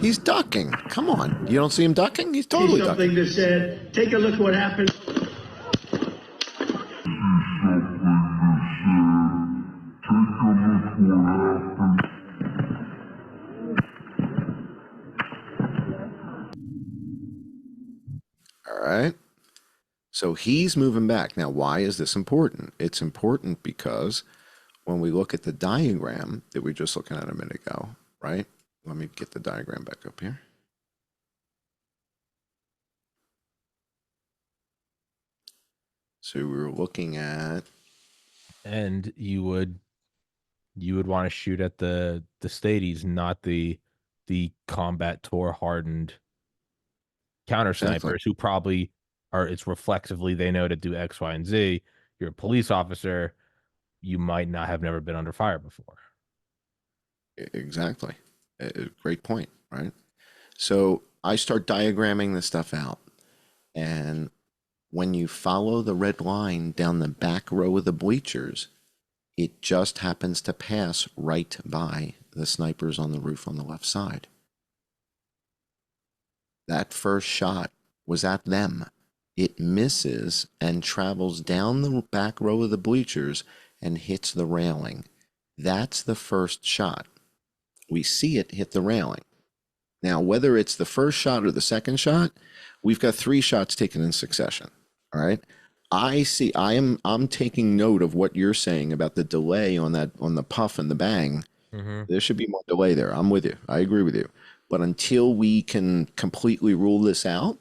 He's ducking. Come on. You don't see him ducking? He's totally something ducking. That said, take a look what happened. All right. So he's moving back. Now, why is this important? It's important because when we look at the diagram that we were just looking at a minute ago, right? Let me get the diagram back up here. So we were looking at, and you would want to shoot at the Stades, not the combat tour hardened counter snipers who probably are. It's reflexively they know to do X, Y, and Z. You're a police officer. You might not have never been under fire before. Exactly. Great point, right? So I start diagramming this stuff out, and when you follow the red line down the back row of the bleachers, it just happens to pass right by the snipers on the roof on the left side. That first shot was at them. It misses and travels down the back row of the bleachers and hits the railing. That's the first shot. We see it hit the railing. Now, whether it's the first shot or the second shot, we've got 3 shots taken in succession. All right. I'm taking note of what you're saying about the delay on the puff and the bang. Mm-hmm. There should be more delay there. I'm with you. I agree with you. But until we can completely rule this out,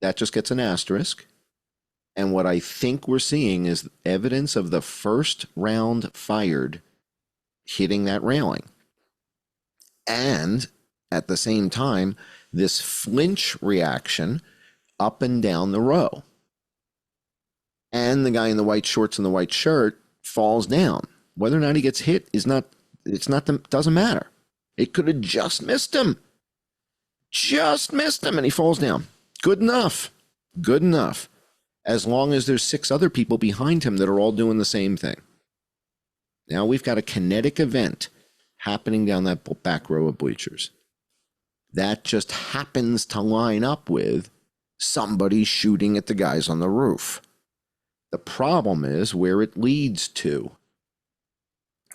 that just gets an asterisk. And what I think we're seeing is evidence of the first round fired hitting that railing. And at the same time, this flinch reaction up and down the row. And the guy in the white shorts and the white shirt falls down. Whether or not he gets hit is not it's not the, doesn't matter. It could have just missed him. Just missed him, and he falls down. Good enough. Good enough. As long as there's 6 other people behind him that are all doing the same thing. Now we've got a kinetic event happening down that back row of bleachers. That just happens to line up with somebody shooting at the guys on the roof. The problem is where it leads to,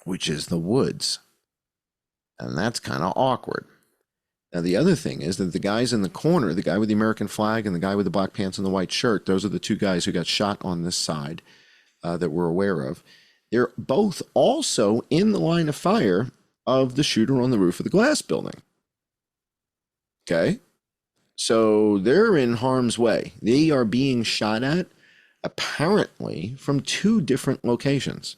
which is the woods. And that's kind of awkward. Now, the other thing is that the guys in the corner, the guy with the American flag and the guy with the black pants and the white shirt, those are the 2 guys who got shot on this side that we're aware of. They're both also in the line of fire of the shooter on the roof of the glass building. Okay? So they're in harm's way. They are being shot at, apparently, from 2 different locations.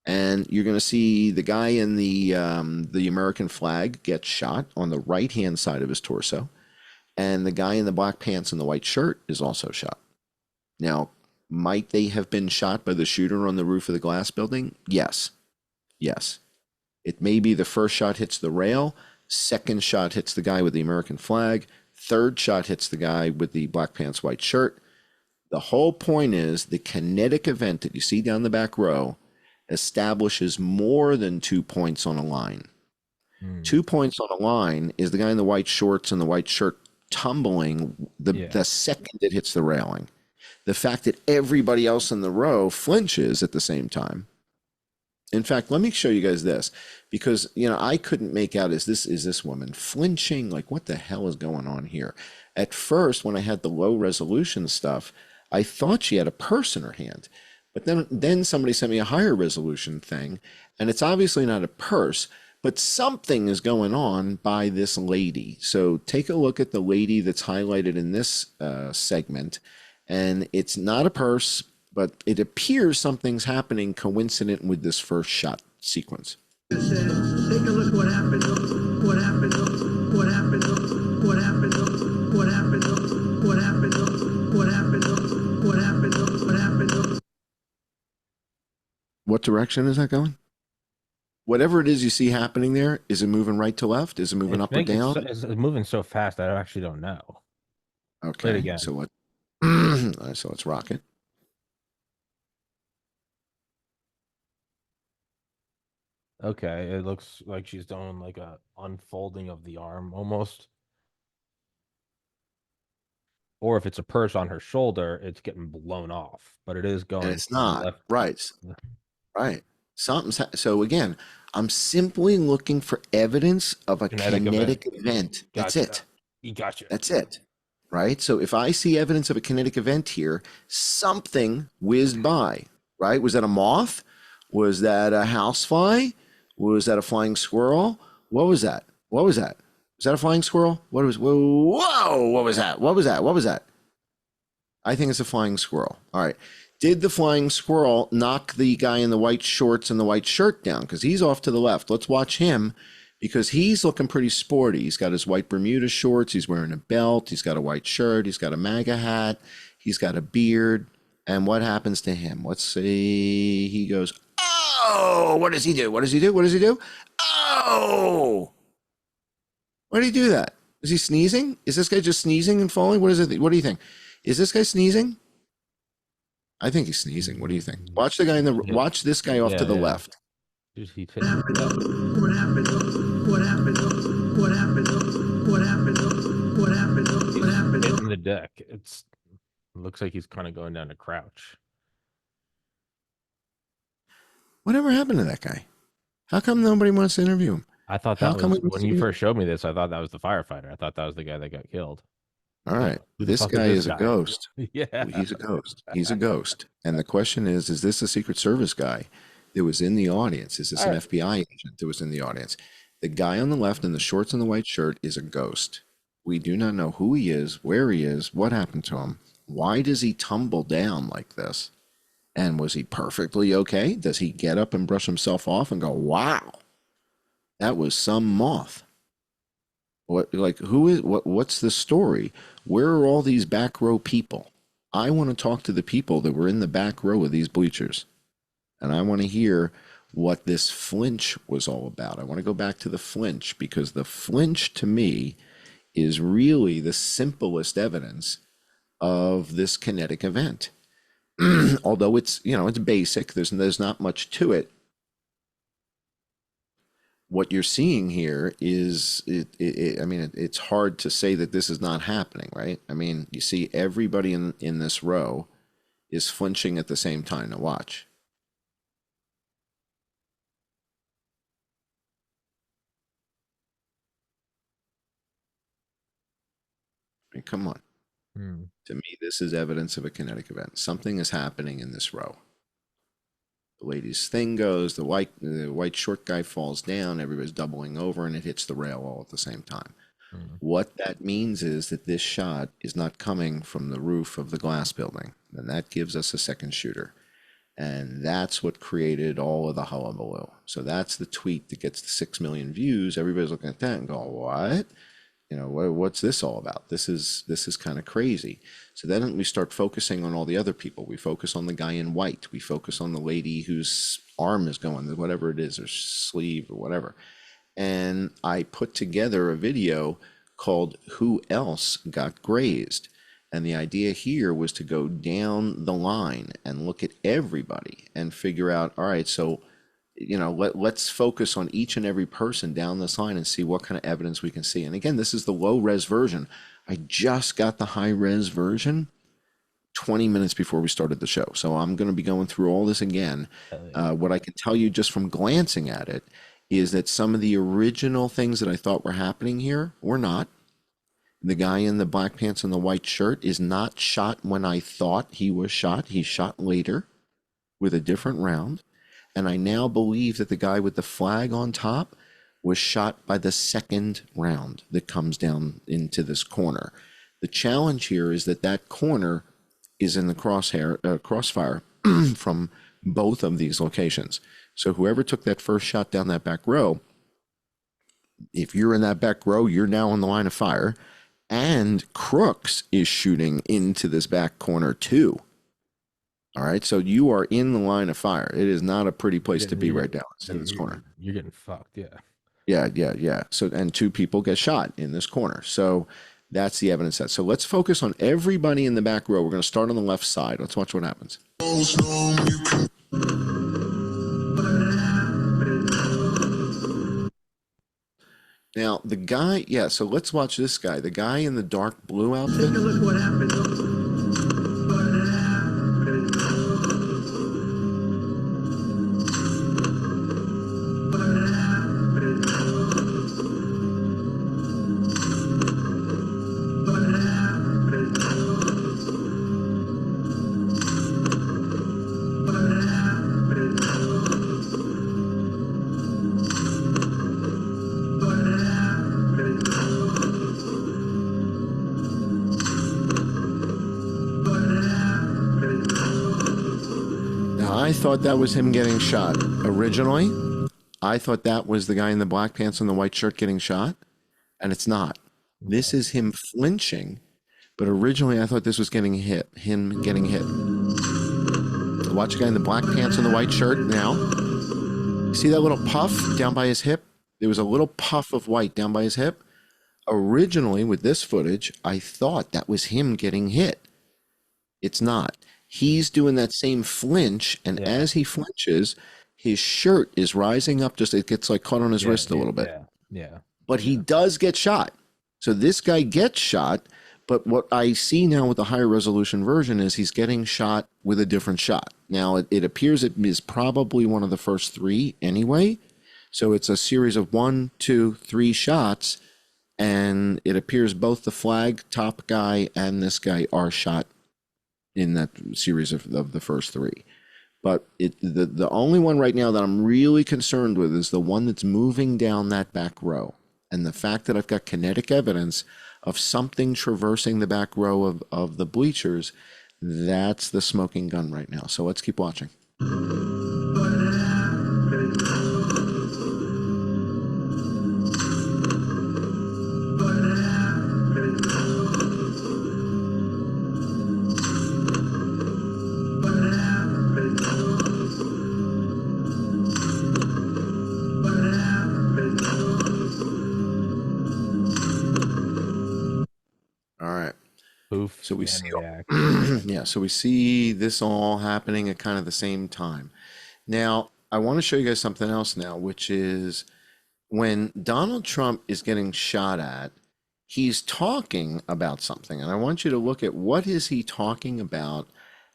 And you're going to see the guy in the American flag get shot on the right-hand side of his torso. And the guy in the black pants and the white shirt is also shot. Now, might they have been shot by the shooter on the roof of the glass building? Yes. Yes. It may be the first shot hits the rail, second shot hits the guy with the American flag, third shot hits the guy with the black pants, white shirt. The whole point is the kinetic event that you see down the back row establishes more than 2 points on a line. 2 points on a line is the guy in the white shorts and the white shirt tumbling the second it hits the railing. The fact that everybody else in the row flinches at the same time. In fact, let me show you guys this, because I couldn't make out, is this woman flinching? Like, what the hell is going on here? At first, when I had the low resolution stuff, I thought she had a purse in her hand. But then somebody sent me a higher resolution thing, and it's obviously not a purse, but something is going on by this lady. So take a look at the lady that's highlighted in this segment, and it's not a purse, but it appears something's happening coincident with this first shot sequence. Take a look what happened. What happened. What happened. What happened. What happened. What happened. What happened. What happened. What happened. What direction is that going? Whatever it is you see happening there, is it moving right to left? Is it moving up or down? It's moving so fast that I actually don't know. Play it Okay, again. so what? So let's rock it. Okay, it looks like she's doing like a unfolding of the arm almost. Or if it's a purse on her shoulder, it's getting blown off. But it is going. And it's not. Left. Right. Right. So again, I'm simply looking for evidence of a kinetic event. That's it. You gotcha. That's it. Right? So if I see evidence of a kinetic event here, something whizzed by. Right? Was that a moth? Was that a housefly? Was that a flying squirrel? What was that? What was that? Was that a flying squirrel? Whoa, what was that? What was that? What was that? I think it's a flying squirrel. All right. Did the flying squirrel knock the guy in the white shorts and the white shirt down? Because he's off to the left. Let's watch him, because he's looking pretty sporty. He's got his white Bermuda shorts. He's wearing a belt. He's got a white shirt. He's got a MAGA hat. He's got a beard. And what happens to him? Let's see. He goes, oh, what does he do? What does he do? What does he do? Oh, why did he do that? Is he sneezing? Is this guy just sneezing and falling? What is it? What do you think? Is this guy sneezing? I think he's sneezing. What do you think? Watch the guy watch this guy off to the left. What happened? What happened? What happened? What happened? What happened? What happened? What happened? Hitting the deck. It looks like he's kind of going down to crouch. Whatever happened to that guy? How come nobody wants to interview him? I thought that was, when you first showed me this, I thought that was the firefighter. I thought that was the guy that got killed. All right. This guy is a ghost. Yeah. He's a ghost. He's a ghost. And the question is this a Secret Service guy that was in the audience? Is this an FBI agent that was in the audience? The guy on the left in the shorts and the white shirt is a ghost. We do not know who he is, where he is, what happened to him. Why does he tumble down like this? And was he perfectly okay? Does he get up and brush himself off and go, wow, that was some moth? What's the story? Where are all these back row people? I want to talk to the people that were in the back row of these bleachers. And I want to hear what this flinch was all about. I want to go back to the flinch because the flinch to me is really the simplest evidence of this kinetic event. Although it's, it's basic, there's not much to it. What you're seeing here is, I mean, it's hard to say that this is not happening, right? I mean, you see everybody in this row is flinching at the same time. Now watch. I mean, come on. To me, this is evidence of a kinetic event. Something is happening in this row. The lady's thing goes, the white short guy falls down, everybody's doubling over, and it hits the rail all at the same time. What that means is that this shot is not coming from the roof of the glass building, and that gives us a second shooter. And that's what created all of the hullabaloo. So that's the tweet that gets the 6 million views. Everybody's looking at that and going, what? What's this all about? This is kind of crazy. So then we start focusing on all the other people. We focus on the guy in white. We focus on the lady whose arm is going, whatever it is, or sleeve or whatever. And I put together a video called Who Else Got Grazed? And the idea here was to go down the line and look at everybody and figure out, all right, so let's focus on each and every person down this line and see what kind of evidence we can see. And again, this is the low res version. I just got the high res version 20 minutes before we started the show. So I'm going to be going through all this again. What I can tell you just from glancing at it is that some of the original things that I thought were happening here were not. The guy in the black pants and the white shirt is not shot when I thought he was shot. He's shot later with a different round. And I now believe that the guy with the flag on top was shot by the second round that comes down into this corner. The challenge here is that corner is in the crossfire from both of these locations. So whoever took that first shot down that back row, if you're in that back row, you're now on the line of fire. And Crooks is shooting into this back corner too. All right, so you are in the line of fire. It is not a pretty place to be right now. It's in this corner. You're getting fucked, yeah. Yeah. So, and 2 people get shot in this corner. So that's the evidence set. So let's focus on everybody in the back row. We're going to start on the left side. Let's watch what happens. Now, the guy, so let's watch this guy. The guy in the dark blue outfit. Take a look what happened. I thought that was him getting shot. Originally, I thought that was the guy in the black pants and the white shirt getting shot, and it's not. This is him flinching, but originally I thought this was him getting hit. Watch the guy in the black pants and the white shirt now. See that little puff down by his hip? There was a little puff of white down by his hip. Originally, with this footage, I thought that was him getting hit. It's not. He's doing that same flinch, and as he flinches, his shirt is rising up, just it gets like caught on his wrist a little bit. Yeah. But he does get shot. So this guy gets shot, but what I see now with the higher resolution version is he's getting shot with a different shot. Now, it appears it is probably one of the first 3 anyway. So it's a series of 1, 2, 3 shots, and it appears both the flag top guy and this guy are shot in that series of the first 3. But the only one right now that I'm really concerned with is the one that's moving down that back row. And the fact that I've got kinetic evidence of something traversing the back row of the bleachers, that's the smoking gun right now. So let's keep watching. So we and see, react. yeah, so we see this all happening at kind of the same time. Now, I want to show you guys something else now, which is when Donald Trump is getting shot at, he's talking about something, and I want you to look at what is he talking about?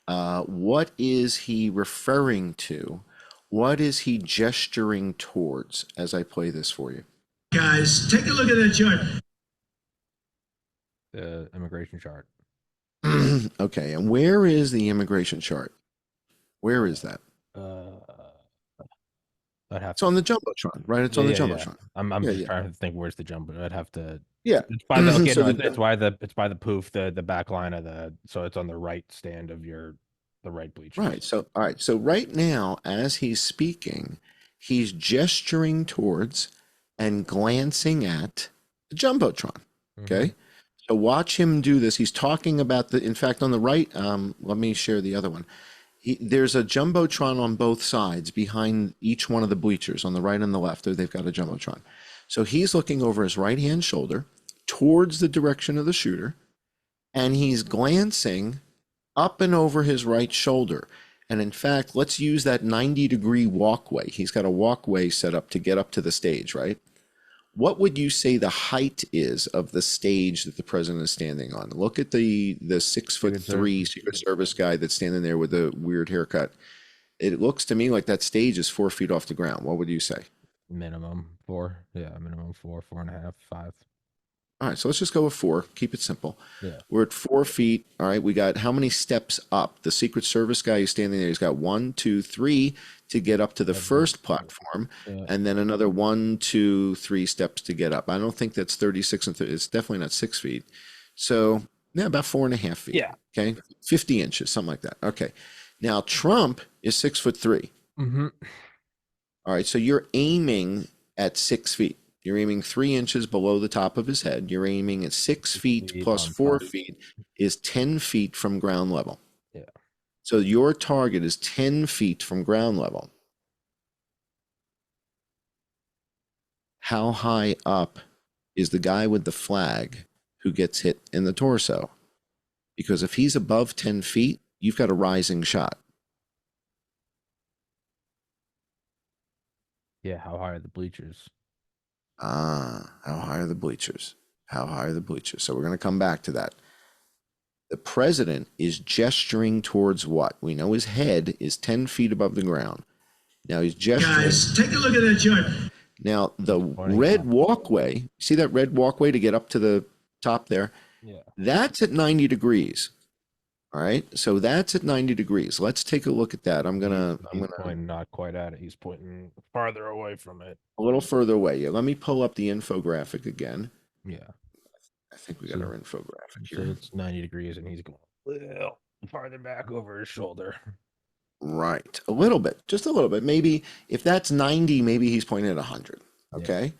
What is he referring to? What is he gesturing towards as I play this for you? Guys, take a look at that chart. The immigration chart. Okay, and where is the immigration chart? Where is that? I'd have It's to. on the Jumbotron, right? It's Yeah, on the yeah, yeah. Jumbotron. I'm Yeah, just yeah. trying to think where's the jump, but I'd have to. Yeah. It's by the okay, So no, the it's by the poof, the back line of the, so it's on the right stand of the right bleachers. right. So all right. So right now, as he's speaking, he's gesturing towards and glancing at the Jumbotron. Okay. So watch him do this. He's talking about in fact, on the right, let me share the other one. There's a Jumbotron on both sides behind each one of the bleachers on the right and the left. They've got a Jumbotron. So he's looking over his right hand shoulder towards the direction of the shooter, and he's glancing up and over his right shoulder. And in fact, let's use that 90-degree walkway. He's got a walkway set up to get up to the stage, right? What would you say the height is of the stage that the president is standing on? Look at the 6'3" Secret Service guy that's standing there with the weird haircut. It looks to me like that stage is 4 feet off the ground. What would you say? Minimum 4. Yeah, minimum 4, 4.5, 5. All right, so let's just go with 4. Keep it simple. Yeah. We're at 4 feet. All right, we got how many steps up? The Secret Service guy who's standing there, he's got 1, 2, 3 to get up to the first platform, and then another 1, 2, 3 steps to get up. I don't think that's 36 and 30. It's definitely not 6 feet. So yeah, about 4.5 feet. Yeah. Okay, 50 inches, something like that. Okay. Now Trump is 6'3". Mm-hmm. All right, so you're aiming at 6 feet. You're aiming 3 inches below the top of his head. You're aiming at 6 feet plus 4 feet is 10 feet from ground level. Yeah. So your target is 10 feet from ground level. How high up is the guy with the flag who gets hit in the torso? Because if he's above 10 feet, you've got a rising shot. Yeah, how high are the bleachers? How high are the bleachers? How high are the bleachers? So we're going to come back to that. The president is gesturing towards what? We know his head is 10 feet above the ground. Now he's gesturing. Guys, take a look at that chart. Now the red walkway, see that red walkway to get up to the top there? Yeah. That's at 90 degrees. All right. So that's at 90 degrees. Let's take a look at that. I'm gonna pointing not quite at it. He's pointing farther away from it. a little further away. Yeah. Let me pull up the infographic again. Yeah. I think we got our infographic So here. it's 90 degrees and he's going a little farther back over his shoulder. Right. A little bit, just a little bit. Maybe if that's 90, maybe he's pointing at 100. Okay. Yeah.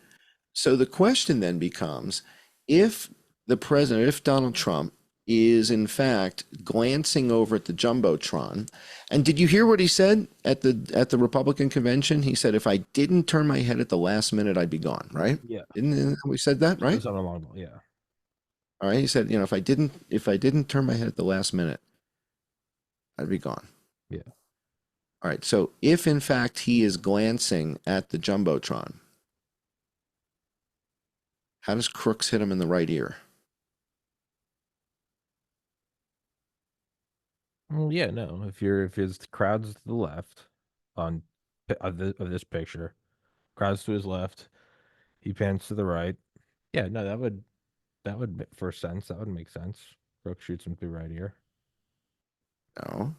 So the question then becomes, if the president, if Donald Trump is in fact glancing over at the Jumbotron, and did you hear what he said at the Republican convention? He said, if I didn't turn my head at the last minute, I'd be gone, right? Yeah. Didn't we said that, right? Something along the, yeah. All right. He said, you know, if I didn't turn my head at the last minute, I'd be gone. Yeah. All right. So if in fact he is glancing at the Jumbotron, how does Crooks hit him in the right ear? Well, yeah, no. If his crowd's to the left on of this picture, crowd's to his left, he pans to the right. Yeah, no, that would for sense. That would make sense. Brooke shoots him through right ear. No.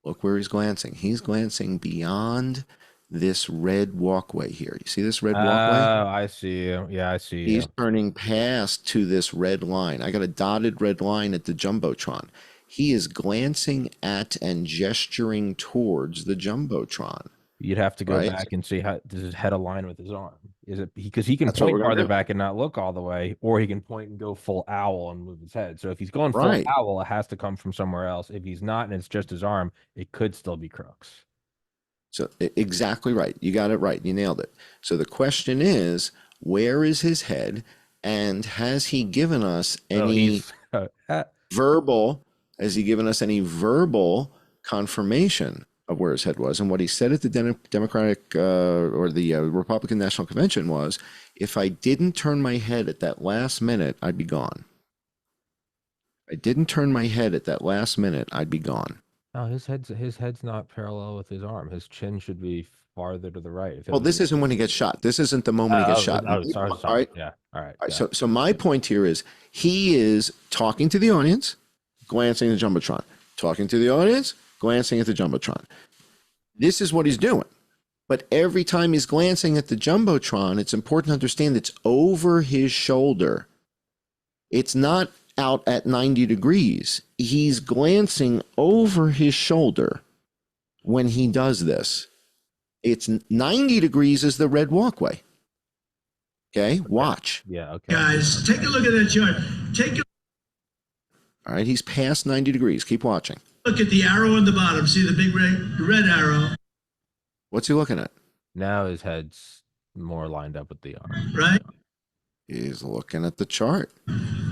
Look where he's glancing. He's glancing beyond this red walkway here. You see this red walkway? Oh, I see you. Yeah, I see you. He's turning past to this red line. I got a dotted red line at the Jumbotron. He is glancing at and gesturing towards the Jumbotron. You'd have to go back and see how does his head align with his arm. Is it because he can point farther back and not look all the way, or he can point and go full owl and move his head. So if he's going full owl, it has to come from somewhere else. If he's not and it's just his arm, it could still be Crooks. So exactly right. You got it right. You nailed it. So the question is, where is his head, and has he given us any? verbal, has he given us any verbal confirmation of where his head was? And what he said at the Democratic or the Republican National Convention was, if I didn't turn my head at that last minute, I'd be gone. I didn't turn my head at that last minute, I'd be gone. No, his head's not parallel with his arm. His chin should be farther to the right. If it Well, was this isn't when he gets shot. This isn't the moment he gets shot. sorry. All right. Yeah. All right. All right, Yeah. so my point here is he is talking to the audience, glancing at the Jumbotron, talking to the audience, glancing at the Jumbotron. This is what he's doing. But every time he's glancing at the Jumbotron, it's important to understand it's over his shoulder. It's not out at 90 degrees. He's glancing over his shoulder when he does this. It's 90 degrees is the red walkway. Okay, watch. Yeah. Okay. Guys, take a look at that chart. Take a All right, he's past 90 degrees. Keep watching. look at the arrow on the bottom. See the big red arrow, What's he looking at? Now his head's more lined up with the arm. right? He's looking at the chart.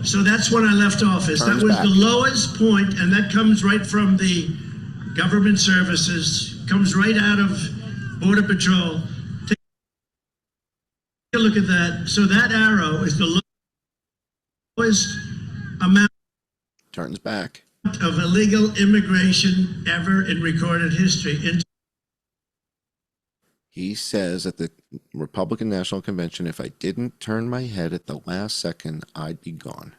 So that's when I left office. Turns That was back. the lowest point, and that comes right from the government services, comes right out of Border Patrol. Take a look at that. So that arrow is the lowest amount Turns back. of illegal immigration ever in recorded history into He says at the Republican National Convention, if I didn't turn my head at the last second, I'd be gone.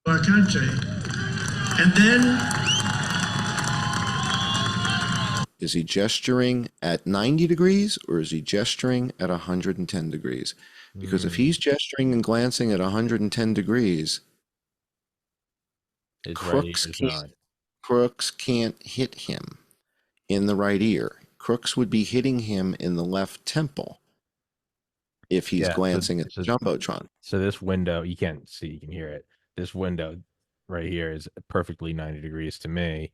our country. And then Is he gesturing at 90 degrees or is he gesturing at 110 degrees? Because if he's gesturing and glancing at 110 degrees, His right Crooks ear is can't, not. Crooks can't hit him in the right ear. Crooks would be hitting him in the left temple if he's Yeah, so- glancing at so- the Jumbotron. So this window, you can't see, you can hear it. This window right here is perfectly 90 degrees to me.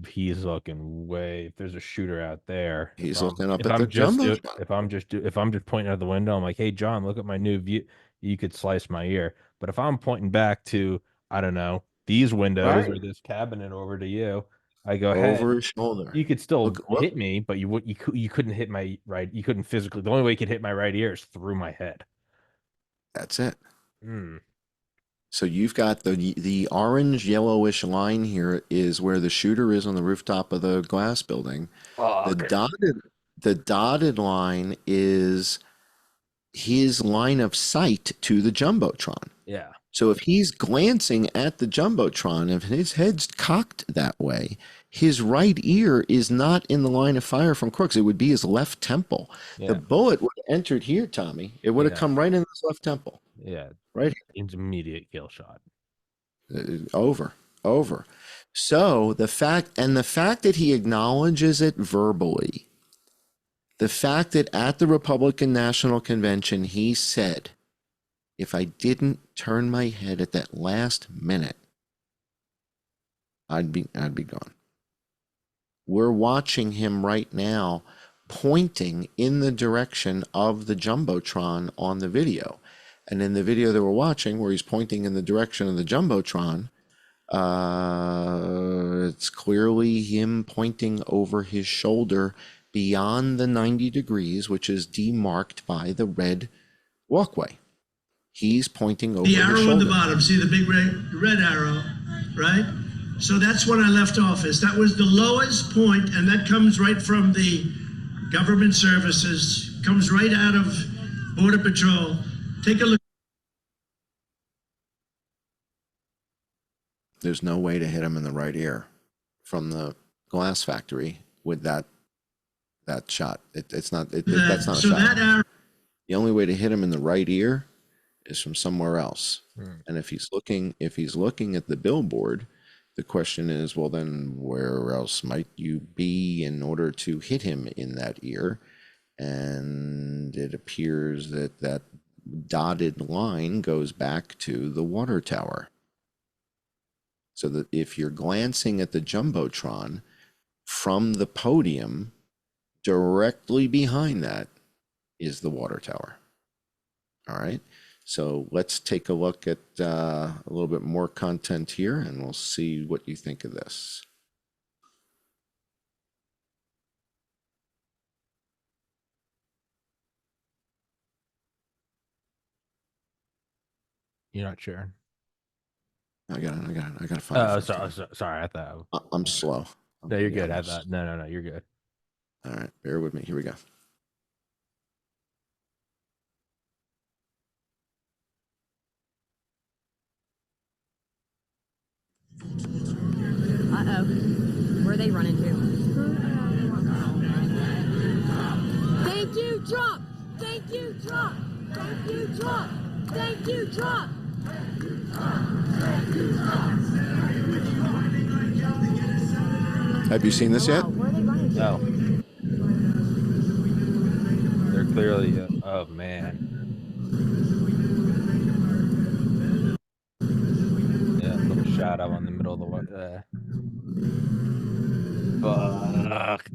He's looking way. If there's a shooter out there, He's if I'm- looking up if at I'm the just do- Jumbotron. if I'm just pointing out the window, I'm like, "Hey, John, look at my new view." You could slice my ear. But if I'm pointing back to, I don't know, these windows or Right. this cabinet over to you, I go, "Hey." Over his shoulder. You could still Look. hit me, but you couldn't hit my right. You couldn't physically. The only way you could hit my right ear is through my head. That's it. Hmm. So you've got the orange yellowish line here is where the shooter is on the rooftop of the glass building. Oh, The dotted line is his line of sight to the Jumbotron. Yeah. So if he's glancing at the Jumbotron, if his head's cocked that way, his right ear is not in the line of fire from Crooks. It would be his left temple. Yeah. The bullet would have entered here, Tommy. It would have Yeah. come right in his left temple. Yeah. Right. Immediate kill shot. Over. So the fact that he acknowledges it verbally, the fact that at the Republican National Convention he said, if I didn't turn my head at that last minute, I'd be gone. We're watching him right now pointing in the direction of the Jumbotron on the video. And in the video that we're watching, where he's pointing in the direction of the Jumbotron, it's clearly him pointing over his shoulder beyond the 90 degrees, which is demarked by the red walkway. He's pointing over the his arrow shoulder. on the bottom. See the big red arrow, right? So that's when I left office. That was the lowest point, and that comes right from the government services, comes right out of Border Patrol. Take a look. There's no way to hit him in the right ear from the glass factory with that shot. That's not a So shot. that arrow. The only way to hit him in the right ear is from somewhere else. Hmm. And if he's looking at the billboard, the question is, well, then where else might you be in order to hit him in that ear? And it appears that that dotted line goes back to the water tower. So that if you're glancing at the Jumbotron from the podium, directly behind that is the water tower. All right. So let's take a look at a little bit more content here, and we'll see what you think of this. You're not sure. I got to find it. Oh, First. sorry. I thought. I'm slow. No, you're good. Yeah, I thought. No. You're good. All right, bear with me. Here we go. Uh-oh. Where are they running to? Thank you, Trump! Thank you, Trump! Thank you, Trump! Thank you, Trump! Have you seen this yet? Where are they running to? No. They're clearly. Oh man. Yeah, little shadow on the middle of the. Fuck.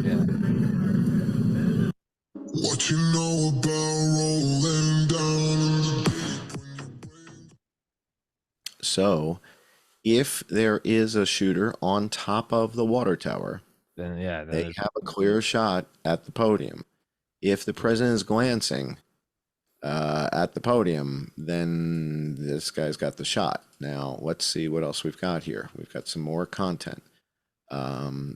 Yeah. What you know about rolling down? So, if there is a shooter on top of the water tower, Then yeah. they have a clear shot at the podium. If the president is glancing at the podium, then this guy's got the shot. Now, let's see what else we've got here. We've got some more content.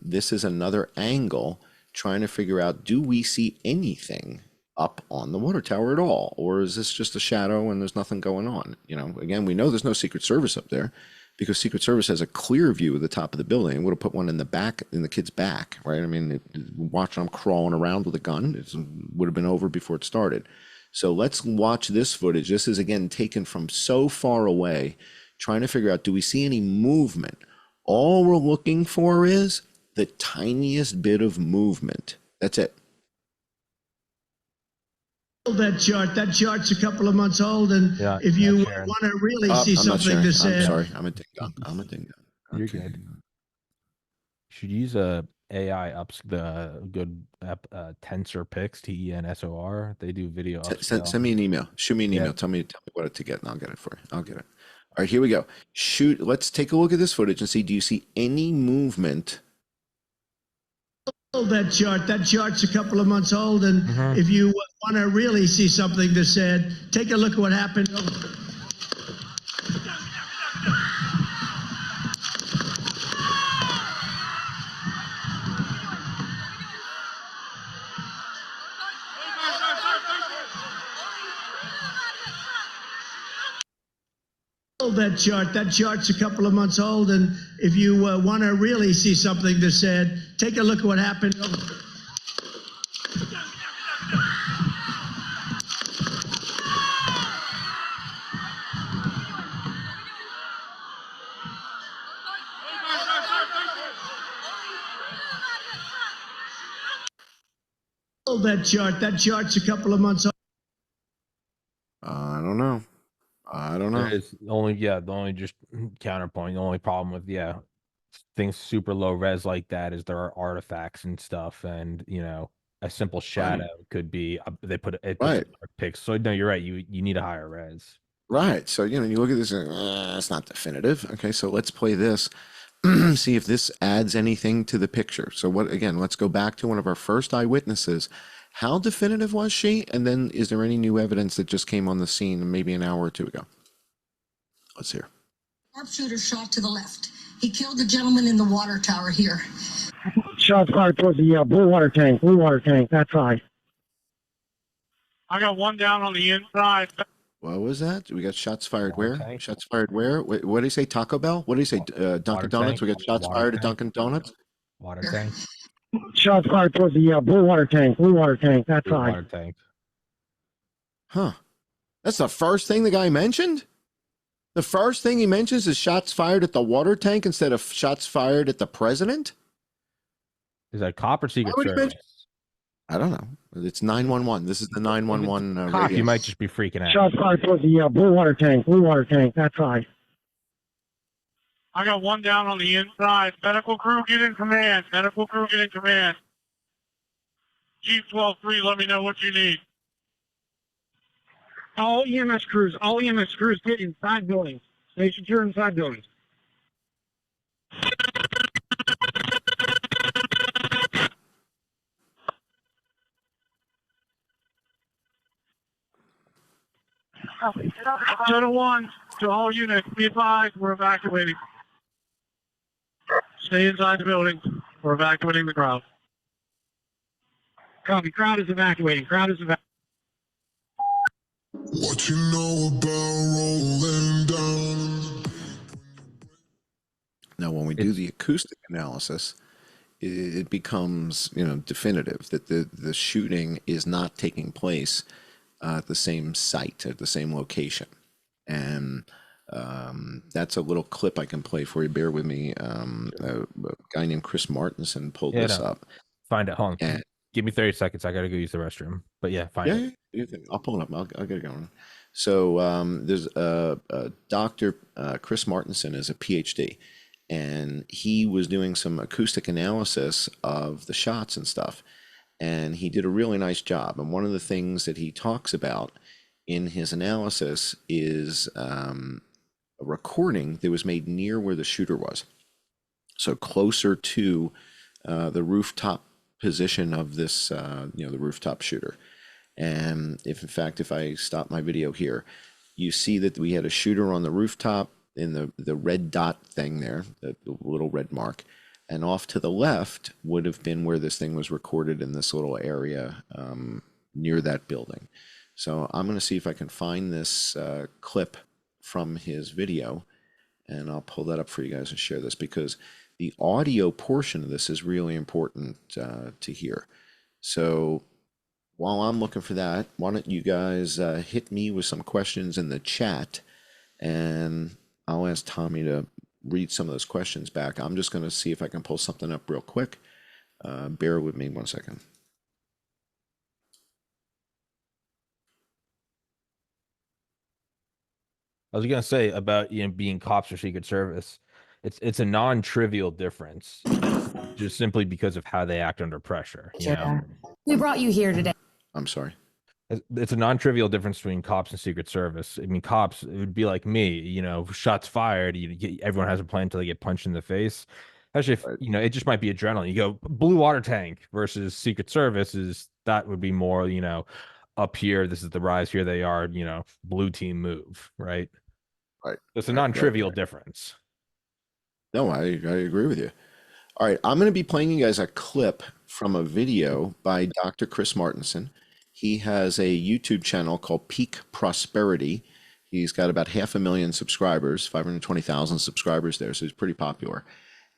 This is another angle trying to figure out, do we see anything up on the water tower at all? Or is this just a shadow and there's nothing going on? You know, again, we know there's no Secret Service up there because Secret Service has a clear view of the top of the building. Would have put one in the back, in the kid's back, right? I mean, watching them crawling around with a gun, it would have been over before it started. So let's watch this footage. This is, again, taken from so far away, trying to figure out, do we see any movement? All we're looking for is the tiniest bit of movement. That's it. That chart's a couple of months old, and Yeah, if you sharing. want to really see I'm not something sharing. to I'm say, sorry. I'm a ding dong. You're good. Should use a AI ups the good tensor pics, TENSOR. They do video upscale. Send me an email. Shoot me an email. Yeah. Tell me what to get, and I'll get it for you. I'll get it. All right, here we go. Shoot. Let's take a look at this footage and see. Do you see any movement? that chart's a couple of months old, and if you want to really see something that's said, take a look at what happened. That chart's a couple of months old, and if you want to really see something that's said, take a look at what happened. That chart's a couple of months old. I don't know. There is the only just counterpoint. The only problem with things super low res like that is there are artifacts and stuff, and a simple shadow could be they put it Right. pics. So no, you're right. You need a higher res. Right. So you look at this and it's not definitive. Okay, so let's play this. See if this adds anything to the picture. So let's go back to one of our first eyewitnesses. How definitive was she? And then is there any new evidence that just came on the scene maybe an hour or two ago? Let's hear. Sharpshooter shot to the left. He killed the gentleman in the water tower here. Shots fired towards the blue water tank. That's right. I got one down on the inside. What was that? We got shots fired Water where? tank. Shots fired where? What did he say? Taco Bell? What did he say? Dunkin' Donuts? tank. We got shots Water fired at tank. Dunkin' Donuts? Water tank. Shots fired towards the blue water tank. That's Blue right. water tank. Huh. That's the first thing the guy mentioned? The first thing he mentions is shots fired at the water tank instead of shots fired at the president. Is that cop or Secret Why would he Service? mention- I don't know. It's 911. This is the 911 Cop, radio. you might just be freaking out. Shots fired towards the blue water tank. Blue water tank. That's right. I got one down on the inside. Medical crew, get in command. Medical crew, get in command. Chief 12-3, let me know what you need. All EMS crews get inside buildings. Stay secure inside buildings. Total 1 to all units, be advised, we're evacuating. Stay inside the building. We're evacuating the crowd. Copy. Crowd is evacuating. Crowd is evacuating. What you know about rolling down? Now, when we do the acoustic analysis, it becomes, definitive that the shooting is not taking place at the same site, at the same location. And that's a little clip I can play for you. Bear with me. A guy named Chris Martinson pulled this up. Find it. Hold on. And, Give me 30 seconds. I got to go use the restroom. But yeah, find it. Yeah, I'll pull it up. I'll get it going. So there's Dr. Chris Martinson is a PhD, and he was doing some acoustic analysis of the shots and stuff, and he did a really nice job. And one of the things that he talks about in his analysis is a recording that was made near where the shooter was, so closer to the rooftop position of this, the rooftop shooter. And if I stop my video here, you see that we had a shooter on the rooftop in the red dot thing there, the little red mark. And off to the left would have been where this thing was recorded in this little area near that building. So I'm going to see if I can find this clip from his video, and I'll pull that up for you guys and share this, because the audio portion of this is really important to hear. So while I'm looking for that, why don't you guys hit me with some questions in the chat, and I'll ask Tommy to read some of those questions back. I'm just going to see if I can pull something up real quick. Bear with me 1 second. I was going to say about being cops or Secret Service. It's a non-trivial difference, just simply because of how they act under pressure. We brought you here today. I'm sorry. It's a non-trivial difference between cops and Secret Service. I mean, cops, it would be like me, shots fired. Everyone has a plan until they get punched in the face. Especially if, it just might be adrenaline. You go blue water tank versus Secret Service that would be more, up here. This is the rise. Here they are, blue team move, right? Right. It's a non-trivial difference. No, I agree with you. All right, I'm going to be playing you guys a clip from a video by Dr. Chris Martinson. He has a YouTube channel called Peak Prosperity. He's got about 500,000 subscribers, 520,000 subscribers there, so he's pretty popular.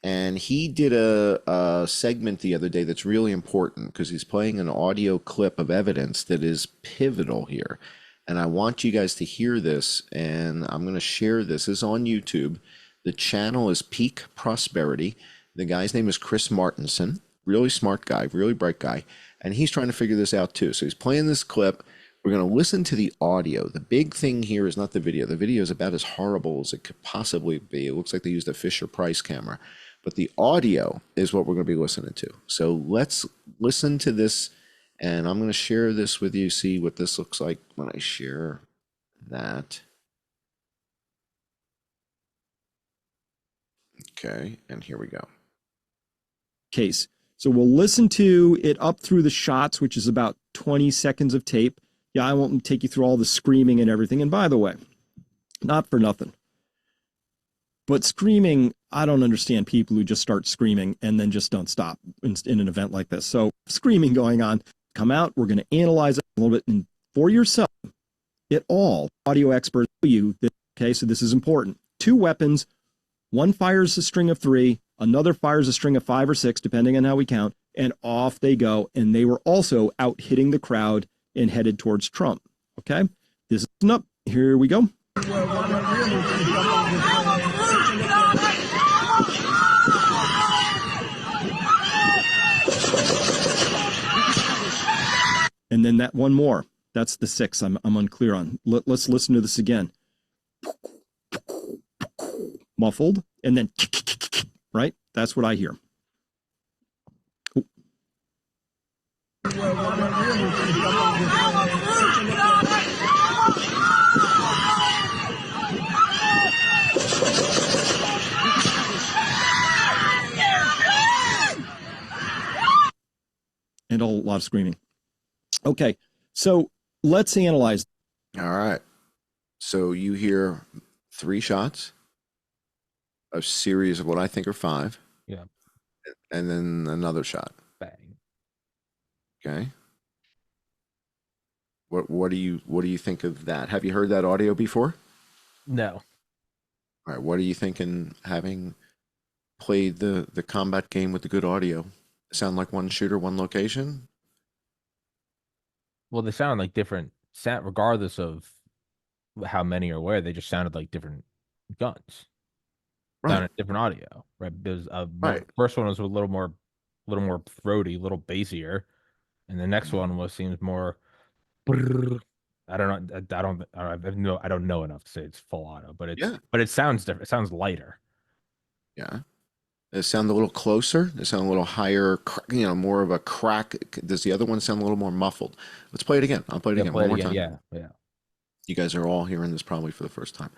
And he did a segment the other day that's really important, because he's playing an audio clip of evidence that is pivotal here. And I want you guys to hear this, and I'm going to share this. This is on YouTube. The channel is Peak Prosperity. The guy's name is Chris Martinson. Really smart guy, really bright guy. And he's trying to figure this out too. So he's playing this clip. We're going to listen to the audio. The big thing here is not the video. The video is about as horrible as it could possibly be. It looks like they used a Fisher-Price camera. But the audio is what we're going to be listening to. So let's listen to this. And I'm going to share this with you, see what this looks like when I share that. Okay, and here we go. Case. So we'll listen to it up through the shots, which is about 20 seconds of tape. Yeah, I won't take you through all the screaming and everything. And by the way, not for nothing, but screaming, I don't understand people who just start screaming and then just don't stop in an event like this. So screaming going on, come out, we're going to analyze it a little bit, and for yourself, it all, audio experts tell you that, okay, so this is important. 2 weapons, one fires a string of 3, another fires a string of 5 or 6, depending on how we count, and off they go. And they were also out hitting the crowd and headed towards Trump. Okay, this is up. Here we go. And then that one more. That's the 6 I'm unclear on. Let's listen to this again. Muffled, and then right? That's what I hear. Ooh. And a lot of screaming. Okay, so let's analyze. All right. So you hear 3 shots, a series of what I think are 5. Yeah. And then another shot. Bang. Okay. What do you think of that? Have you heard that audio before? No. All right. What are you thinking, having played the combat game with the good audio? Sound like one shooter, one location? Well, they sound like different sound, regardless of how many or where. They just sounded like different guns. Right. Sounded different audio, right? Because Right. the first one was a little more throaty, a little bassier, and the next one seems more. I don't know. I don't know enough to say it's full auto, but it sounds different. It sounds lighter. Yeah. Does it sound a little closer? Does it sound a little higher, more of a crack? Does the other one sound a little more muffled? Let's play it again. I'll play it again one more time. Yeah. You guys are all hearing this probably for the first time.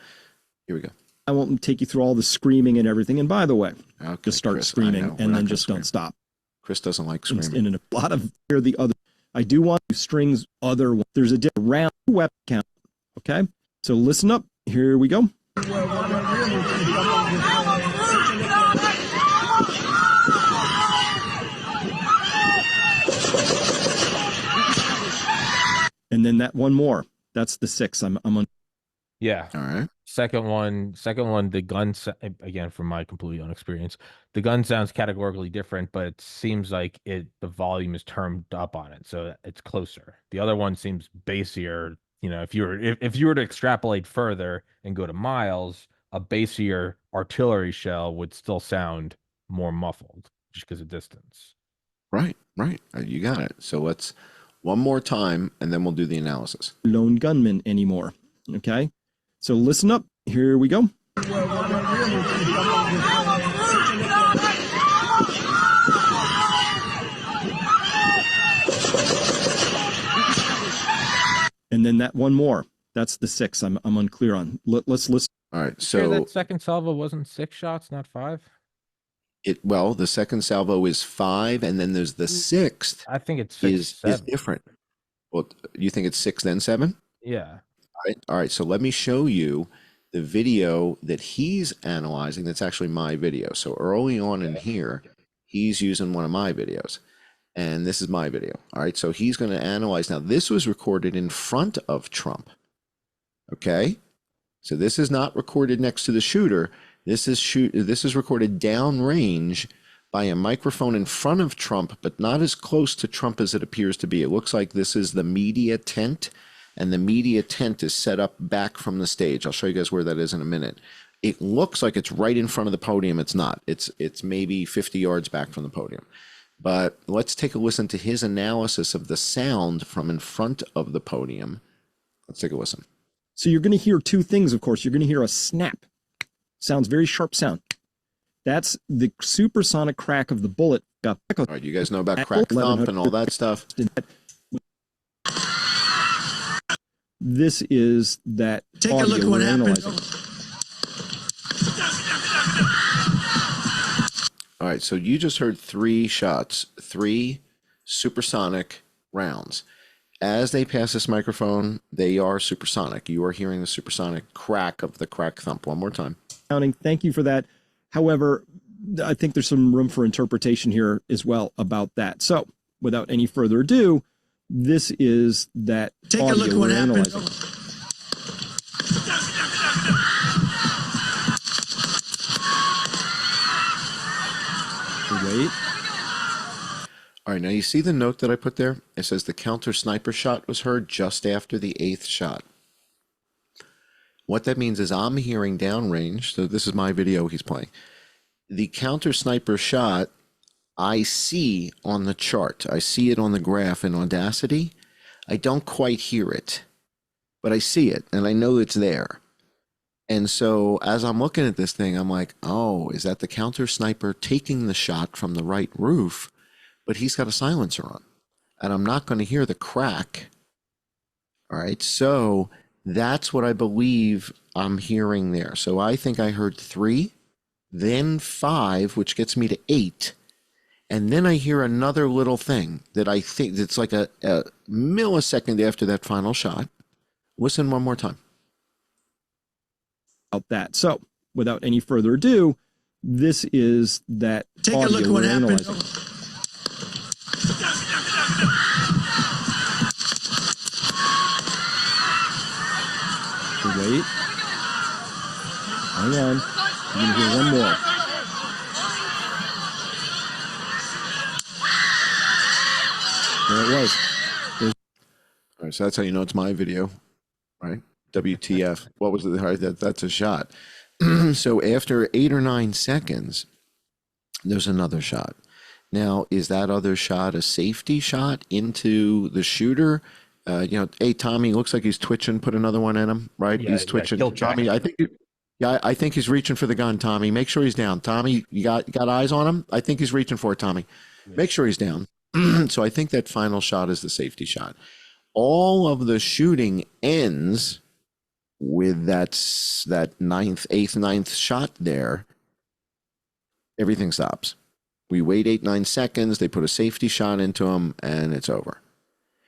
Here we go. I won't take you through all the screaming and everything. And by the way, Okay, just start Chris, screaming and then just don't stop. Chris doesn't like screaming. And a lot of the other. I do want to strings other. There's a different round weapon count. Okay, so listen up. Here we go. And then that one more. That's the 6 I'm on. Yeah. All right. Second one, the gun, again, from my completely unexperience, the gun sounds categorically different, but it seems like the volume is turned up on it, so it's closer. The other one seems bassier. If you were to extrapolate further and go to miles, a bassier artillery shell would still sound more muffled just because of distance. Right. You got it. So let's one more time, and then we'll do the analysis. Lone gunman anymore. Okay, so listen up. Here we go. And then that one more. That's the 6 I'm unclear on. Let's listen. All right. So So that second salvo wasn't 6 shots, not 5. the second salvo is 5, and then there's the 6th. I think it's 6, is 7. different. Well, you think it's 6 then 7? Yeah. All right. So let me show you the video that he's analyzing. That's actually my video. So early on in here, he's using one of my videos, and this is my video. All right. So he's going to analyze. Now, this was recorded in front of Trump. Okay. So this is not recorded next to the shooter. This is recorded downrange by a microphone in front of Trump, but not as close to Trump as it appears to be. It looks like this is the media tent, and the media tent is set up back from the stage. I'll show you guys where that is in a minute. It looks like it's right in front of the podium. It's not. It's maybe 50 yards back from the podium. But let's take a listen to his analysis of the sound from in front of the podium. Let's take a listen. So you're going to hear 2 things, of course. You're going to hear a snap. Sounds very sharp sound. That's the supersonic crack of the bullet. All right, you guys know about crack thump and all that stuff. This is that. Take a look at what happened. All right, so you just heard 3 shots, 3 supersonic rounds. As they pass this microphone, they are supersonic. You are hearing the supersonic crack of the crack thump. One more time. Thank you for that. However, I think there's some room for interpretation here as well about that. So, without any further ado, this is that. Take a look at what happened. Wait. All right, now you see the note that I put there? It says the counter sniper shot was heard just after the 8th shot. What that means is I'm hearing downrange. So this is my video he's playing. The counter sniper shot I see on the chart. I see it on the graph in Audacity. I don't quite hear it, but I see it and I know it's there. And so as I'm looking at this thing, I'm like, oh, is that the counter sniper taking the shot from the right roof? But he's got a silencer on and I'm not going to hear the crack. All right. So that's what I believe I'm hearing there. So I think I heard 3, then 5, which gets me to 8. And then I hear another little thing that I think it's like a millisecond after that final shot. Listen one more time. About that. So without any further ado, this is that Take a audio look at what we're happened. analyzing. Wait. Hang on. I'm going to hear one more. There it was. All right, so that's how you know it's my video, right? WTF. What was it? All right, that's a shot. So after 8 or 9 seconds, there's another shot. Now, is that other shot a safety shot into the shooter? Hey, Tommy, looks like he's twitching. Put another one in him, right? Yeah, He's twitching. kill Tommy, track. I think he's reaching for the gun, Tommy. Make sure he's down. Tommy, you got eyes on him? I think he's reaching for it, Tommy. Make sure he's down. So I think that final shot is the safety shot. All of the shooting ends with that 9th, 8th, 9th shot there. Everything stops. We wait 8, 9 seconds. They put a safety shot into him, and it's over.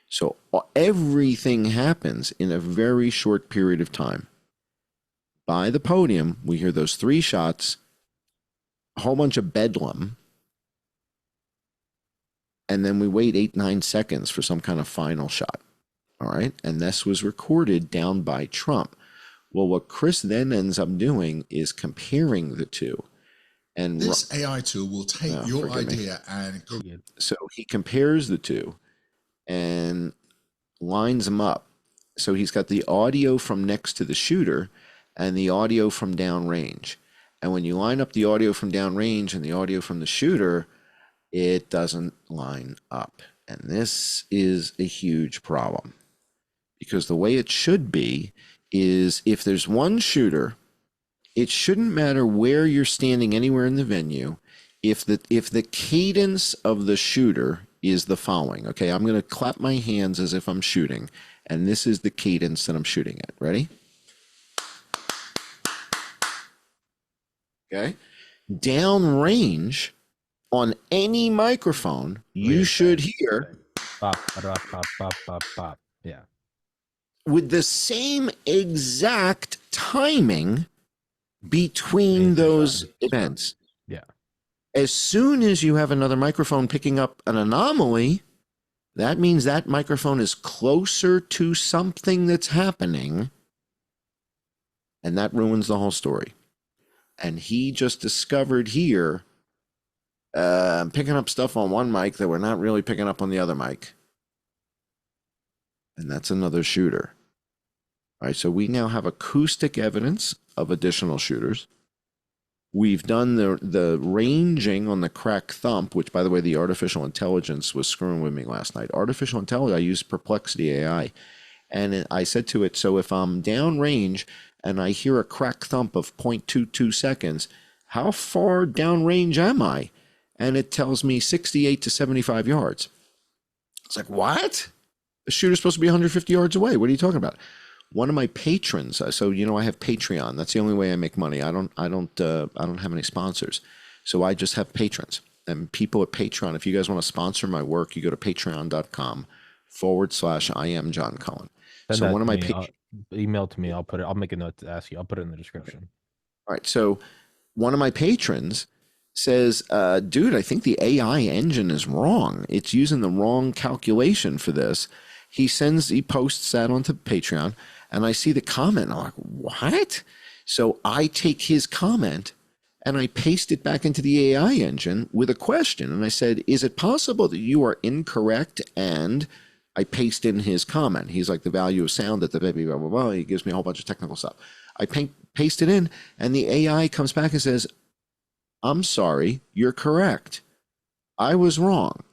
So everything happens in a very short period of time. By the podium, we hear those 3 shots, a whole bunch of bedlam, and then we wait 8, 9 seconds for some kind of final shot. All right. And this was recorded down by Trump. Well, what Chris then ends up doing is comparing the two. And this AI tool will take your idea and go. So he compares the two and lines them up. So he's got the audio from next to the shooter and the audio from downrange. And when you line up the audio from downrange and the audio from the shooter, it doesn't line up. And this is a huge problem, because the way it should be is if there's one shooter, it shouldn't matter where you're standing anywhere in the venue. If the cadence of the shooter is the following, okay, I'm going to clap my hands as if I'm shooting, and this is the cadence that I'm shooting at. Ready? Okay. Downrange on any microphone, you should hear Bop, bop, bop, bop, bop, bop. Yeah. with the same exact timing between those events. Yeah. As soon as you have another microphone picking up an anomaly, that means that microphone is closer to something that's happening, and that ruins the whole story. And he just discovered here, picking up stuff on one mic that we're not really picking up on the other mic. And that's another shooter. All right, so we now have acoustic evidence of additional shooters. We've done the ranging on the crack thump, which, by the way, the artificial intelligence was screwing with me last night. Artificial intelligence, I used Perplexity AI. And I said to it, so if I'm downrange and I hear a crack thump of 0.22 seconds, how far downrange am I? And it tells me 68 to 75 yards. It's like, what? The shooter's supposed to be 150 yards away. What are you talking about? One of my patrons, so I have Patreon. That's the only way I make money. I don't have any sponsors, so I just have patrons. And people at Patreon, if you guys want to sponsor my work, you go to patreon.com/I am John Cullen. So one of my email to me. I'll make a note to ask you. I'll put it in the description. All right. So one of my patrons says, dude, I think the AI engine is wrong. It's using the wrong calculation for this. He posts that onto Patreon, and I see the comment. I'm like, what? So I take his comment and I paste it back into the AI engine with a question. And I said, is it possible that you are incorrect and I paste in his comment. He's like the value of sound at the baby, blah, blah, blah. He gives me a whole bunch of technical stuff. I paste it in, and the AI comes back and says, I'm sorry, you're correct. I was wrong,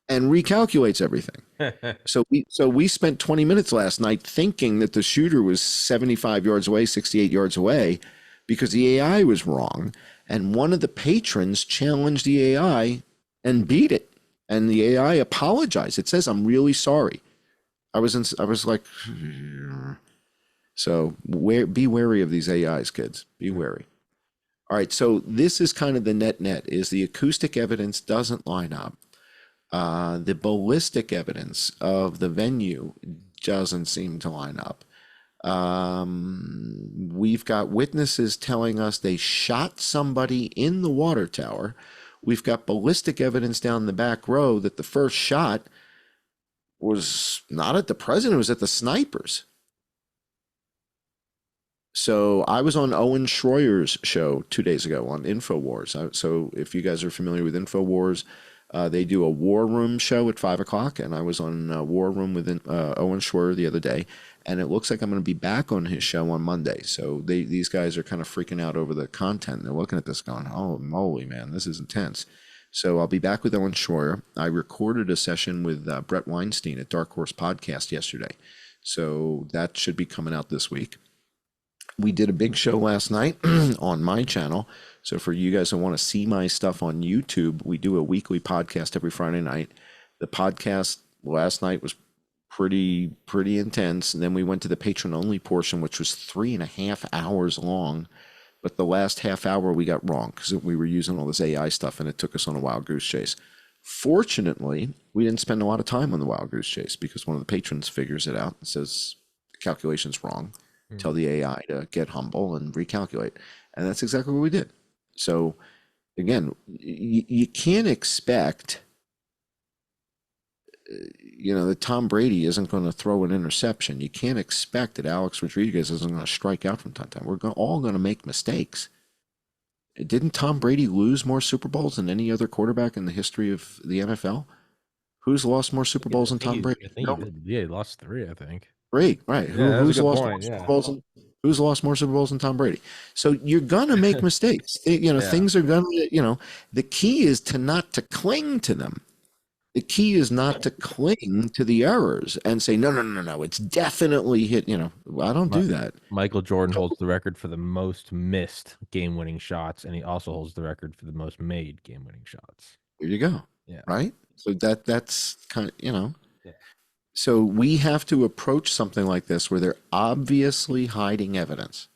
and recalculates everything. So we spent 20 minutes last night thinking that the shooter was 75 yards away, 68 yards away, because the AI was wrong. And one of the patrons challenged the AI and beat it. And the AI apologized. It says, I'm really sorry. I was like, so be wary of these AIs, kids. Be wary. All right, so this is kind of the net is the acoustic evidence doesn't line up. The ballistic evidence of the venue doesn't seem to line up. We've got witnesses telling us they shot somebody in the water tower. We've got ballistic evidence down the back row that the first shot was not at the president, it was at the snipers. So I was on Owen Schroyer's show 2 days ago on InfoWars. So if you guys are familiar with InfoWars, they do a War Room show at 5 o'clock, and I was on War Room with Owen Schroyer the other day, and it looks like I'm going to be back on his show on Monday. So these guys are kind of freaking out over the content. They're looking at this going, oh, moly, man, this is intense. So I'll be back with Owen Schroyer. I recorded a session with Brett Weinstein at Dark Horse Podcast yesterday. So that should be coming out this week. We did a big show last night on my channel. So for you guys that want to see my stuff on YouTube, we do a weekly podcast every Friday night. The podcast last night was pretty intense. And then we went to the patron only portion, which was 3.5 hours long. But the last half hour we got wrong because we were using all this AI stuff and it took us on a wild goose chase. Fortunately, we didn't spend a lot of time on the wild goose chase because one of the patrons figures it out and says the calculation's wrong. Tell the AI to get humble and recalculate. And that's exactly what we did. So again, you can't expect, that Tom Brady isn't going to throw an interception. You can't expect that Alex Rodriguez isn't going to strike out from time to time. We're all going to make mistakes. Didn't Tom Brady lose more Super Bowls than any other quarterback in the history of the NFL? Who's lost more Super Bowls than Tom Brady? He lost 3, I think. Great, right. Yeah, Who's lost more Super Bowls who's lost more Super Bowls than Tom Brady? So you're gonna make mistakes. Things are gonna, the key is not to cling to them. The key is not to cling to the errors and say, no, it's definitely hit. I don't do that. Michael Jordan holds the record for the most missed game-winning shots, and he also holds the record for the most made game-winning shots. There you go. Yeah. Right? So that's kind of, Yeah. So we have to approach something like this where they're obviously hiding evidence.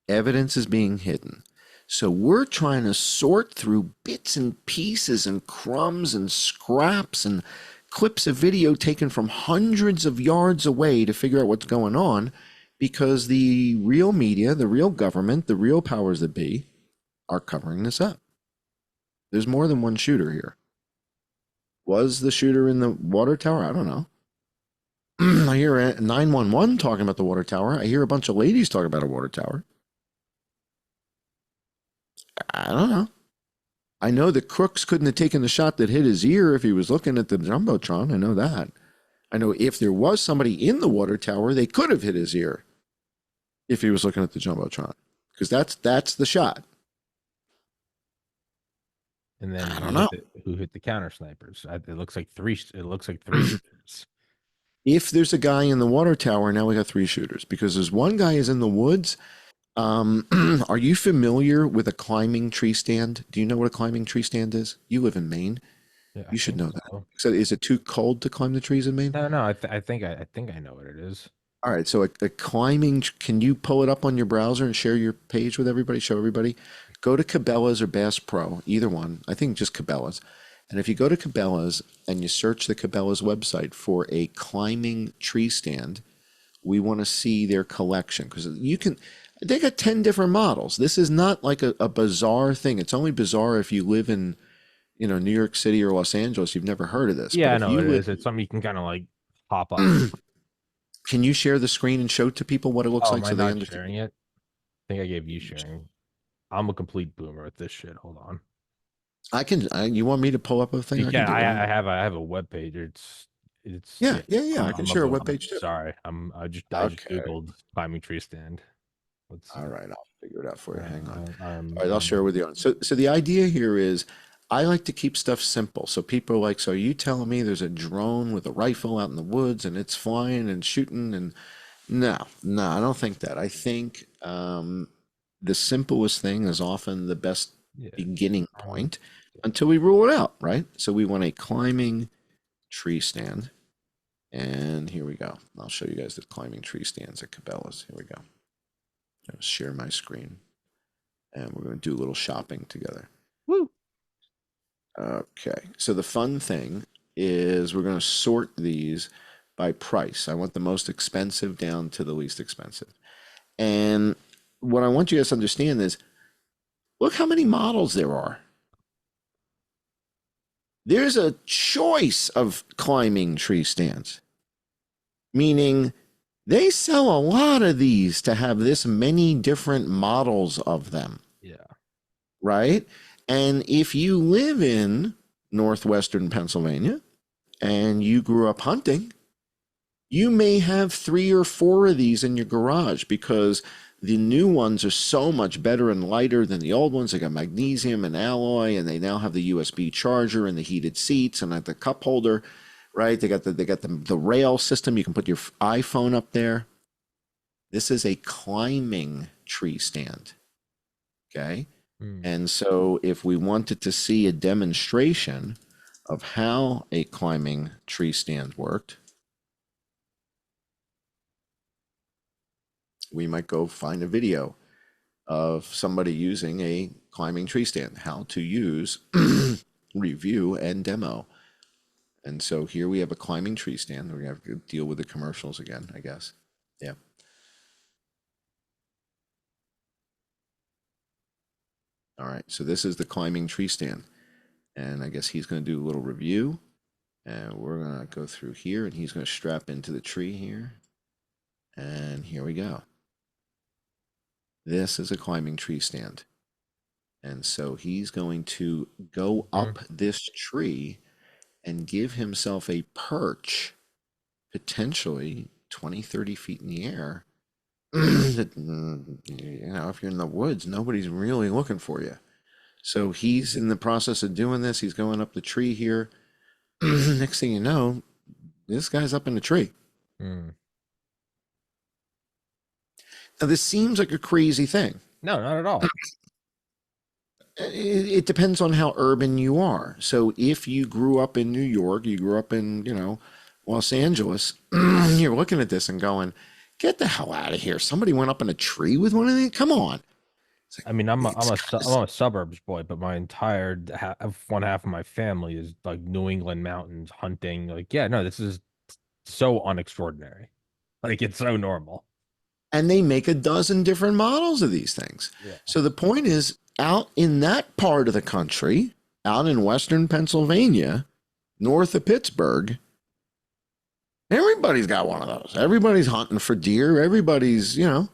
Evidence is being hidden. So we're trying to sort through bits and pieces and crumbs and scraps and clips of video taken from hundreds of yards away to figure out what's going on because the real media, the real government, the real powers that be are covering this up. There's more than one shooter here. Was the shooter in the water tower? I don't know. I hear 911 talking about the water tower. I hear a bunch of ladies talking about a water tower. I don't know. I know that Crooks couldn't have taken the shot that hit his ear if he was looking at the Jumbotron. I know that. I know if there was somebody in the water tower, they could have hit his ear if he was looking at the Jumbotron. Because that's the shot. And then I don't know who hit the counter snipers. It looks like 3. It looks like 3 shooters. If there's a guy in the water tower, now we got 3 shooters because there's one guy is in the woods. Are you familiar with a climbing tree stand? Do you know what a climbing tree stand is? You live in Maine. Yeah, you should know that. So is it too cold to climb the trees in Maine? No. I think I know what it is. All right. So a climbing. Can you pull it up on your browser and share your page with everybody? Show everybody. Go to Cabela's or Bass Pro, either one. I think just Cabela's. And if you go to Cabela's and you search the Cabela's website for a climbing tree stand, we want to see their collection because you can. They got 10 different models. This is not like a bizarre thing. It's only bizarre if you live in, New York City or Los Angeles. You've never heard of this. Yeah, I know it is. It's something you can kind of like pop up. Can you share the screen and show to people what it looks like so they not understand? Sharing it? I think I gave you sharing. I'm a complete boomer with this shit. Hold on. I can. You want me to pull up a thing? I have a web page. It's Yeah, yeah, yeah. I can I'm a share a little, webpage too. sorry. I just Okay. googled climbing tree stand. Let's see. All right, I'll figure it out for you. Hang on. I'm All right, I'll share with you. So the idea here is I like to keep stuff simple. So people are like, so are you telling me there's a drone with a rifle out in the woods and it's flying and shooting? And no, no, I don't think that. I think the simplest thing is often the best yeah. beginning point until we rule it out, right? So we want a climbing tree stand. And here we go. I'll show you guys the climbing tree stands at Cabela's. Here we go. I'll share my screen. And we're going to do a little shopping together. Woo. Okay. So the fun thing is we're going to sort these by price. I want the most expensive down to the least expensive. And what I want you guys to understand is look how many models there are. There's a choice of climbing tree stands, meaning they sell a lot of these to have this many different models of them. Yeah. Right? And if you live in northwestern Pennsylvania and you grew up hunting, you may have 3 or 4 of these in your garage because the new ones are so much better and lighter than the old ones. They got magnesium and alloy, and they now have the USB charger and the heated seats and the cup holder, right? They got the rail system. You can put your iPhone up there. This is a climbing tree stand. Okay. And so if we wanted to see a demonstration of how a climbing tree stand worked, we might go find a video of somebody using a climbing tree stand, how to use, review, and demo. And so here we have a climbing tree stand. We're going to have to deal with the commercials again, I guess. Yeah. All right, so this is the climbing tree stand. And I guess he's going to do a little review. And we're going to go through here, and he's going to strap into the tree here. And here we go. This is a climbing tree stand. And so he's going to go up this tree and give himself a perch, potentially 20, 30 feet in the air. That, you know, if you're in the woods, nobody's really looking for you. So he's in the process of doing this. He's going up the tree here. Next thing you know, this guy's up in the tree. Now, this seems like a crazy thing. No, not at all. It depends on how urban you are. So if you grew up in New York, you grew up in, you know, Los Angeles, you're looking at this and going, get the hell out of here. Somebody went up in a tree with one of these? Come on. Like, I mean, I'm a suburbs boy, but my entire one half of my family is like New England mountains hunting. Like, yeah, no, this is so unextraordinary. Like, it's so normal. And they make a dozen different models of these things. Yeah. So the point is, out in that part of the country, out in western Pennsylvania, north of Pittsburgh, everybody's got one of those. Everybody's hunting for deer. Everybody's, you know,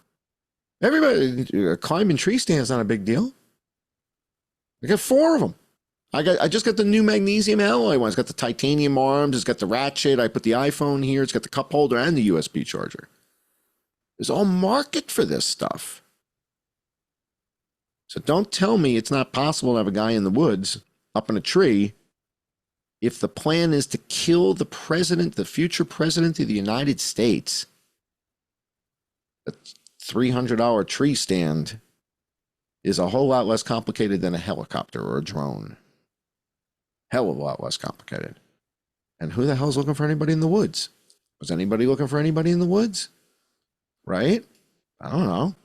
climbing tree stands not a big deal. I got 4 of them. I just got the new magnesium alloy one. It's got the titanium arms. It's got the ratchet. I put the iPhone here. It's got the cup holder and the USB charger. There's all market for this stuff. So don't tell me it's not possible to have a guy in the woods up in a tree if the plan is to kill the president, the future president of the United States. A $300 tree stand is a whole lot less complicated than a helicopter or a drone. Hell of a lot less complicated. And who the hell's looking for anybody in the woods? Was anybody looking for anybody in the woods? Right? I don't know.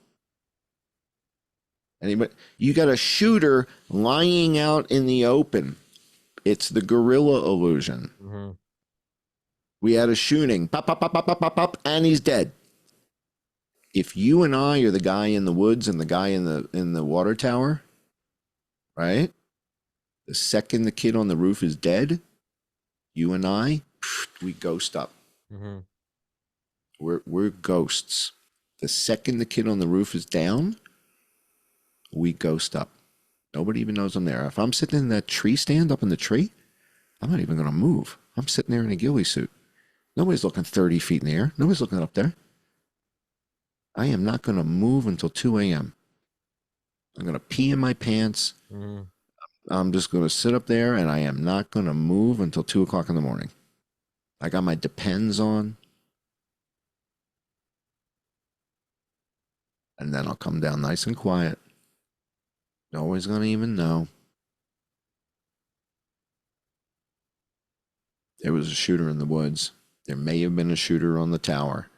Anybody? You got a shooter lying out in the open. It's the gorilla illusion. We had a shooting. Pop, pop, pop, pop, pop, pop, pop, and he's dead. If you and I are the guy in the woods and the guy in the water tower, right? The second the kid on the roof is dead, you and I, we ghost up. We're ghosts. The second the kid on the roof is down, we ghost up. Nobody even knows I'm there. If I'm sitting in that tree stand up in the tree, I'm not even going to move. I'm sitting there in a ghillie suit. Nobody's looking 30 feet in the air. Nobody's looking up there. I am not going to move until 2 a.m. I'm going to pee in my pants. Mm. I'm just going to sit up there, and I am not going to move until 2 o'clock in the morning. I got my Depends on. And then I'll come down nice and quiet. Nobody's going to even know. There was a shooter in the woods. There may have been a shooter on the tower.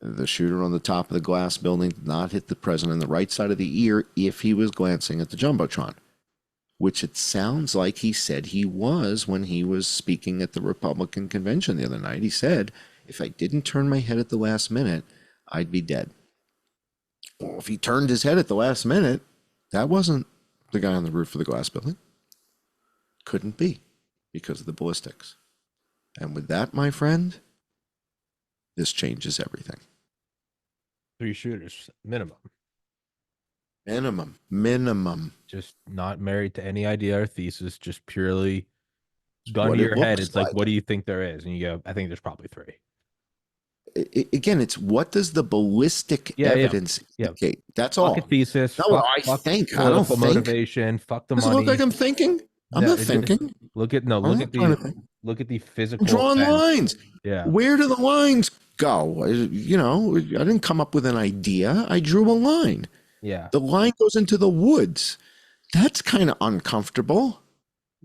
The shooter on the top of the glass building did not hit the president in the right side of the ear if he was glancing at the Jumbotron, which it sounds like he said he was when he was speaking at the Republican convention the other night. He said, if I didn't turn my head at the last minute, I'd be dead. Well, if he turned his head at the last minute, that wasn't the guy on the roof of the glass building. Couldn't be because of the ballistics. And with that, my friend, this changes everything. 3 shooters, minimum. Minimum. Just not married to any idea or thesis, just purely gun What to it your head. looks It's like, like. what do you think there is? And you go, I think there's probably 3. Again, it's what does the ballistic evidence indicate? That's all. Fuck a thesis. No, fuck, I fuck think. I don't political think. motivation. Fuck the Does it money. look like I'm thinking? I'm No, not it- thinking. Look at look at the physical. I'm drawing sense. lines. Yeah. Where do the lines go? You know, I didn't come up with an idea. I drew a line. Yeah. The line goes into the woods. That's kind of uncomfortable.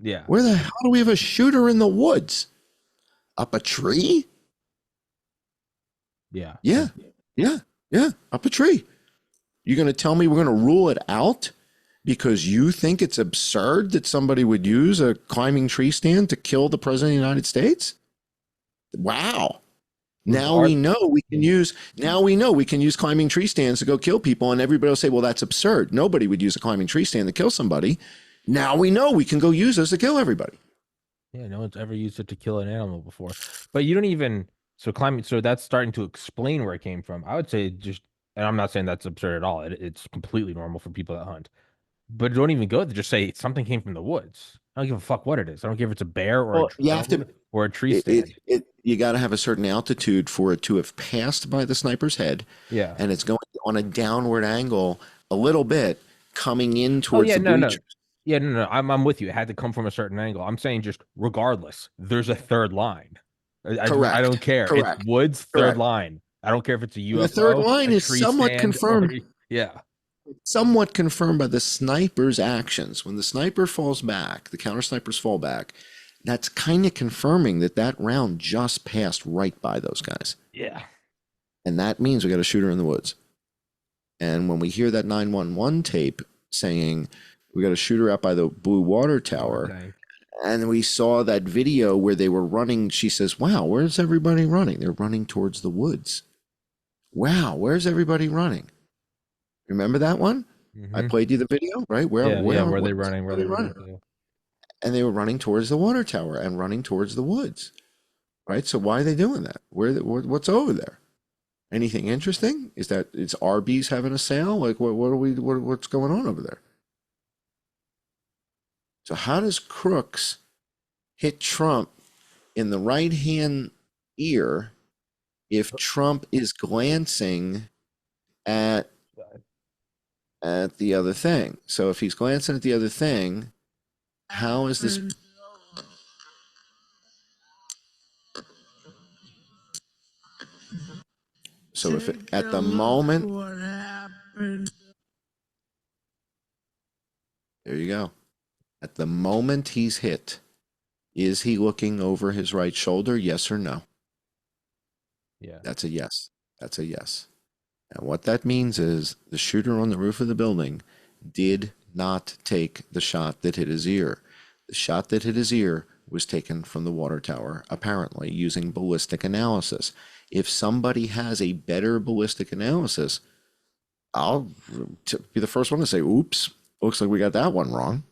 Yeah. Where the hell do we have a shooter in the woods? Up a tree? Yeah. Yeah. Up a tree. You're going to tell me we're going to rule it out because you think it's absurd that somebody would use a climbing tree stand to kill the president of the United States? Wow. Now we know we can use climbing tree stands to go kill people, and everybody will say, well, that's absurd. Nobody would use a climbing tree stand to kill somebody. Now we know we can go use those to kill everybody. Yeah, no one's ever used it to kill an animal before. But you don't even so that's starting to explain where it came from. I would say just, and I'm not saying that's absurd at all. It's completely normal for people that hunt. But don't even go there. Just say something came from the woods. I don't give a fuck what it is. I don't care if it's a bear or or a tree stand. You got to have a certain altitude for it to have passed by the sniper's head. Yeah. And it's going on a downward angle a little bit coming in towards the bleachers. Yeah, no. I'm with you. It had to come from a certain angle. I'm saying just regardless, there's a third line. Correct. I don't care. Correct. It's woods, third Correct. line. I don't care if it's a UFO. The third line a is tree somewhat stand, confirmed. Yeah. Somewhat confirmed by the sniper's actions. When the sniper falls back, the counter snipers fall back, that's kind of confirming that that round just passed right by those guys. Yeah. And that means we got a shooter in the woods. And when we hear that 911 tape saying we got a shooter out by the Blue Water Tower, Okay. and we saw that video where they were running, she says, wow, where's everybody running? They're running towards the woods. Wow, where's everybody running? Remember that one? Mm-hmm. I played you the video, right? Where are they running? Where they running? And they were running towards the water tower and running towards the woods, right? So why are they doing that? What's over there? Anything interesting? Is Arby's having a sale? Like what's going on over there? So how does Crooks hit Trump in the right hand ear if Trump is glancing at the other thing? So if he's glancing at the other thing, how is this? So if at the moment, there you go. At the moment he's hit, is he looking over his right shoulder? Yes or no? Yeah. That's a yes. That's a yes. And what that means is the shooter on the roof of the building did not take the shot that hit his ear. The shot that hit his ear was taken from the water tower, apparently using ballistic analysis. If somebody has a better ballistic analysis, I'll be the first one to say, oops, looks like we got that one wrong.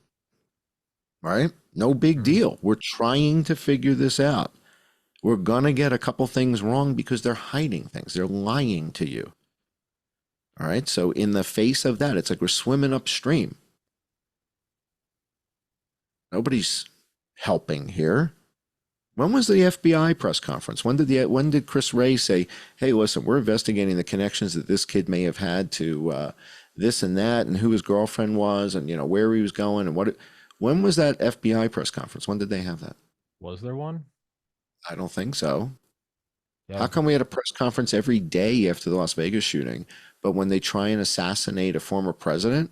Right? No big deal. We're trying to figure this out. We're going to get a couple things wrong because they're hiding things. They're lying to you. All right? So in the face of that, it's like we're swimming upstream. Nobody's helping here. When was the FBI press conference? When did Chris Wray say, "Hey, listen, we're investigating the connections that this kid may have had to this and that, and who his girlfriend was, and where he was going, and what?" When was that FBI press conference? When did they have that? Was there one? I don't think so. Yeah. How come we had a press conference every day after the Las Vegas shooting, but when they try and assassinate a former president,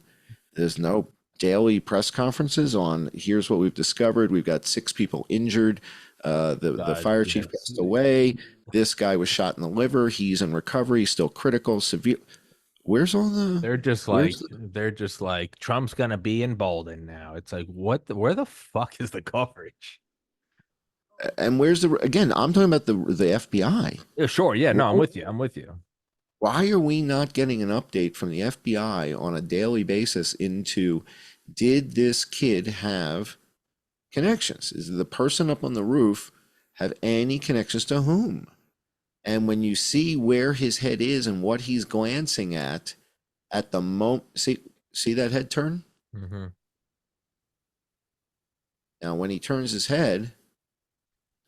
there's no daily press conferences on here's what we've discovered. We've got 6 people injured. The fire chief passed away. This guy was shot in the liver. He's in recovery, still critical, severe. Where's all the? They're just like Trump's gonna be emboldened now. It's like where the fuck is the coverage? And where's again? I'm talking about the FBI. Yeah, sure. Yeah, no, I'm with you. I'm with you. Why are we not getting an update from the FBI on a daily basis into did this kid have connections? Is the person up on the roof have any connections to whom? And when you see where his head is and what he's glancing at the moment, see that head turn? Mm-hmm. Now, when he turns his head,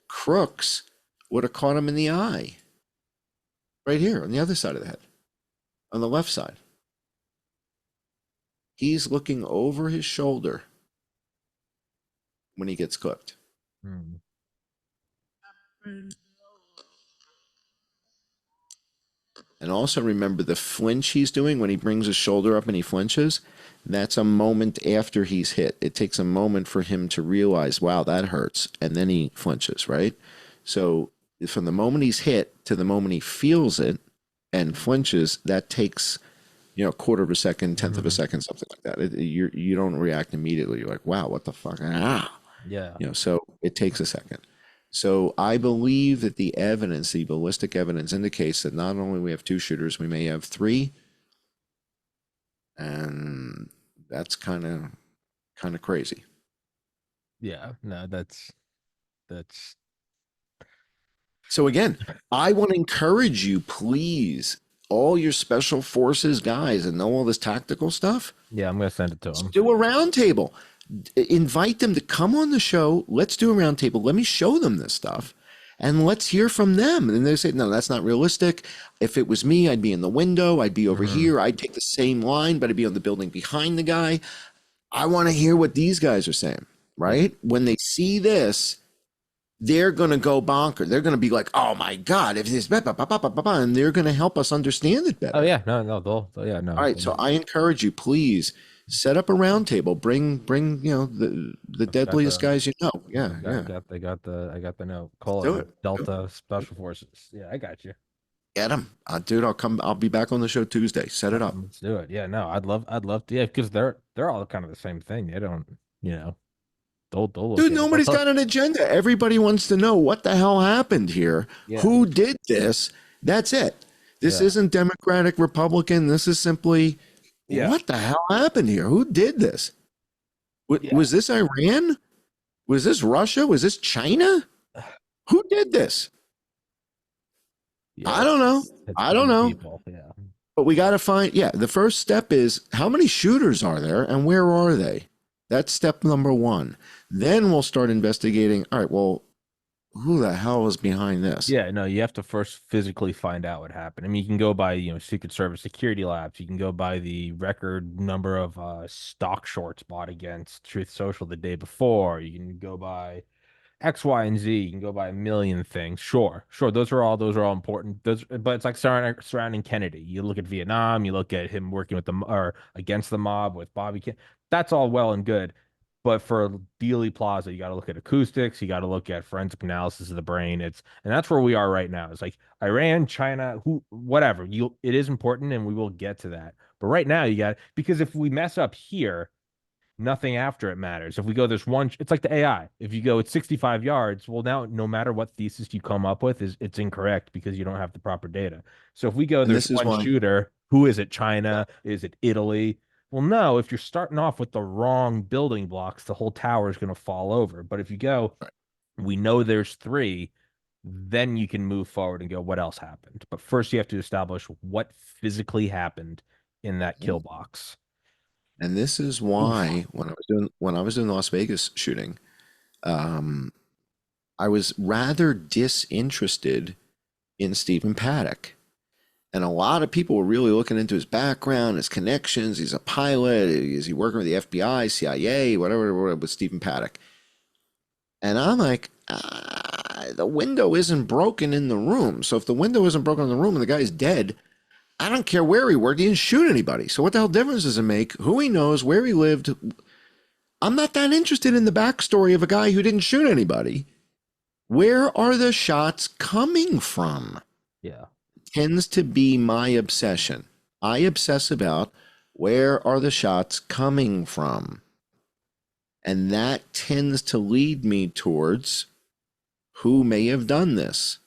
Crooks would have caught him in the eye. Right here on the other side of the head, on the left side. He's looking over his shoulder when he gets clipped. Mm. And also remember the flinch he's doing when he brings his shoulder up and he flinches. That's a moment after he's hit. It takes a moment for him to realize, wow, that hurts. And then he flinches, right? So from the moment he's hit to the moment he feels it and flinches, that takes, a quarter of a second, tenth of a second, something like that. You don't react immediately. You're like, wow, what the fuck? Yeah. So it takes a second. So I believe that the ballistic evidence indicates that not only we have 2 shooters, we may have 3. And that's kind of crazy. Yeah. No, that's. So again, I want to encourage you, please, all your special forces guys and know all this tactical stuff. Yeah, I'm gonna send it to them. Do a roundtable. Invite them to come on the show. Let's do a roundtable. Let me show them this stuff, and let's hear from them. And they say, "No, that's not realistic. If it was me, I'd be in the window. I'd be over here. I'd take the same line, but I'd be on the building behind the guy." I want to hear what these guys are saying. Right when they see this, they're going to go bonkers. They're going to be like, "Oh my God, if this," and they're going to help us understand it better. Oh yeah, no, yeah, no. All right, so I encourage you, please set up a roundtable. Bring the deadliest guys you know. Yeah, I got the note. Cullen, Delta Special Forces. Yeah, I got you. Get them, dude. I'll be back on the show Tuesday. Set it up. Let's do it. Yeah, no, I'd love to. Yeah, because they're all kind of the same thing. They don't, Dude, nobody's got an agenda. Everybody wants to know what the hell happened here. Yeah. Who did this? That's it. This isn't Democratic, Republican. This is simply, what the hell happened here? Who did this? Was this Iran? Was this Russia? Was this China? Who did this? I don't know. I don't know. Yeah. But we got to find, the first step is how many shooters are there and where are they? That's step number 1. Then we'll start investigating. All right, well, who the hell is behind this? Yeah, no, you have to first physically find out what happened. I mean, you can go by, Secret Service security labs. You can go by the record number of stock shorts bought against Truth Social the day before. You can go by X, Y, and Z. You can go by a million things. Sure. Those are all important. But it's like surrounding Kennedy. You look at Vietnam. You look at him working with or against the mob with Bobby Kennedy. That's all well and good. But for Dealey Plaza, you got to look at acoustics. You got to look at forensic analysis of the brain. And that's where we are right now. It's like Iran, China, whatever. It is important, and we will get to that. But right now, because if we mess up here, nothing after it matters. If we go this one, it's like the AI. If you go at 65 yards, well, now no matter what thesis you come up with, it's incorrect because you don't have the proper data. So if we go there's one shooter, who is it? China? Is it Italy? Well, no, if you're starting off with the wrong building blocks, the whole tower is going to fall over. But if you go, we know there's 3, then you can move forward and go, what else happened? But first you have to establish what physically happened in that kill box. And this is why when I was doing the Las Vegas shooting, I was rather disinterested in Stephen Paddock. And a lot of people were really looking into his background, his connections. He's a pilot. Is he working with the FBI, CIA, whatever with Stephen Paddock? And I'm like, the window isn't broken in the room. So if the window isn't broken in the room and the guy's dead, I don't care where he worked. He didn't shoot anybody. So what the hell difference does it make? Who he knows, where he lived. I'm not that interested in the backstory of a guy who didn't shoot anybody. Where are the shots coming from? Yeah. Tends to be my obsession. I obsess about where are the shots coming from? And that tends to lead me towards who may have done this.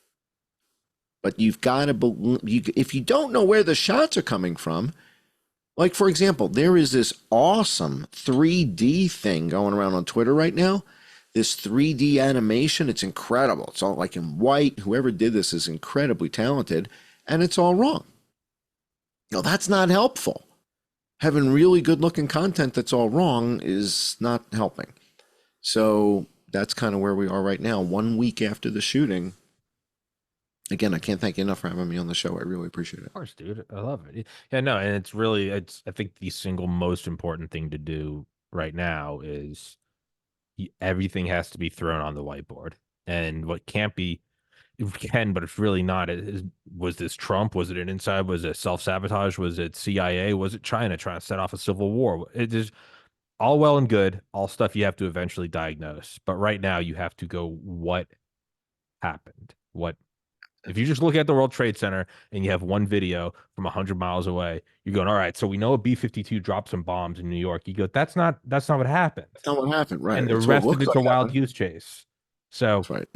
But you've got to believe, if you don't know where the shots are coming from, like for example, there is this awesome 3D thing going around on Twitter right now. This 3D animation, it's incredible. It's all like in white. Whoever did this is incredibly talented. And it's all wrong. No, that's not helpful. Having really good looking content that's all wrong is not helping. So that's kind of where we are right now. 1 week after the shooting. Again, I can't thank you enough for having me on the show. I really appreciate it. Of course, dude. I love it. Yeah, no, and it's really, I think the single most important thing to do right now is everything has to be thrown on the whiteboard. And what can't be, it can, but it's really not. Was this Trump? Was it an inside? Was it self-sabotage? Was it CIA? Was it China trying to set off a civil war? It is all well and good, all stuff you have to eventually diagnose. But right now you have to go, what happened? If you just look at the World Trade Center and you have one video from 100 miles away, you're going, all right, so we know a B-52 dropped some bombs in New York. You go, that's not what happened. That's not what happened, right? And the rest of it's a wild goose chase. So that's right.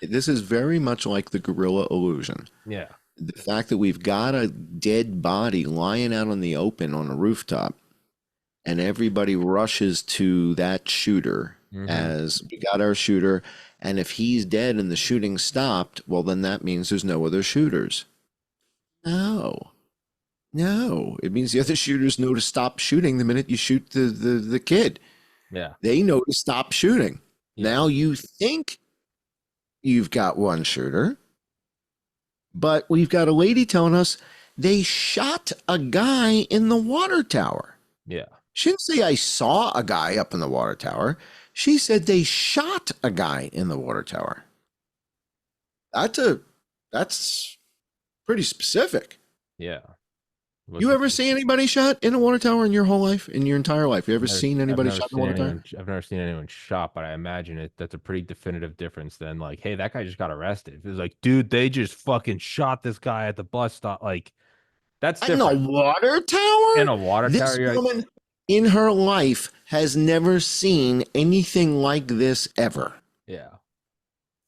This is very much like the gorilla illusion. Yeah. The fact that we've got a dead body lying out on the open on a rooftop, and everybody rushes to that shooter as we got our shooter. And if he's dead and the shooting stopped, well, then that means there's no other shooters. No. It means the other shooters know to stop shooting the minute you shoot the kid. Yeah. They know to stop shooting. Yeah. Now you think you've got one shooter, but we've got a lady telling us they shot a guy in the water tower. Yeah. She didn't say I saw a guy up in the water tower. She said they shot a guy in the water tower. That's pretty specific. Yeah. You ever see anybody shot in a water tower in your whole life, in your entire life? You ever seen anybody shot in a water tower? I've never seen anyone shot, but I imagine that's a pretty definitive difference than like, hey, that guy just got arrested. It was like, dude, they just fucking shot this guy at the bus stop. Like, that's different. In a water tower? In a water tower? This woman in her life has never seen anything like this ever. Yeah.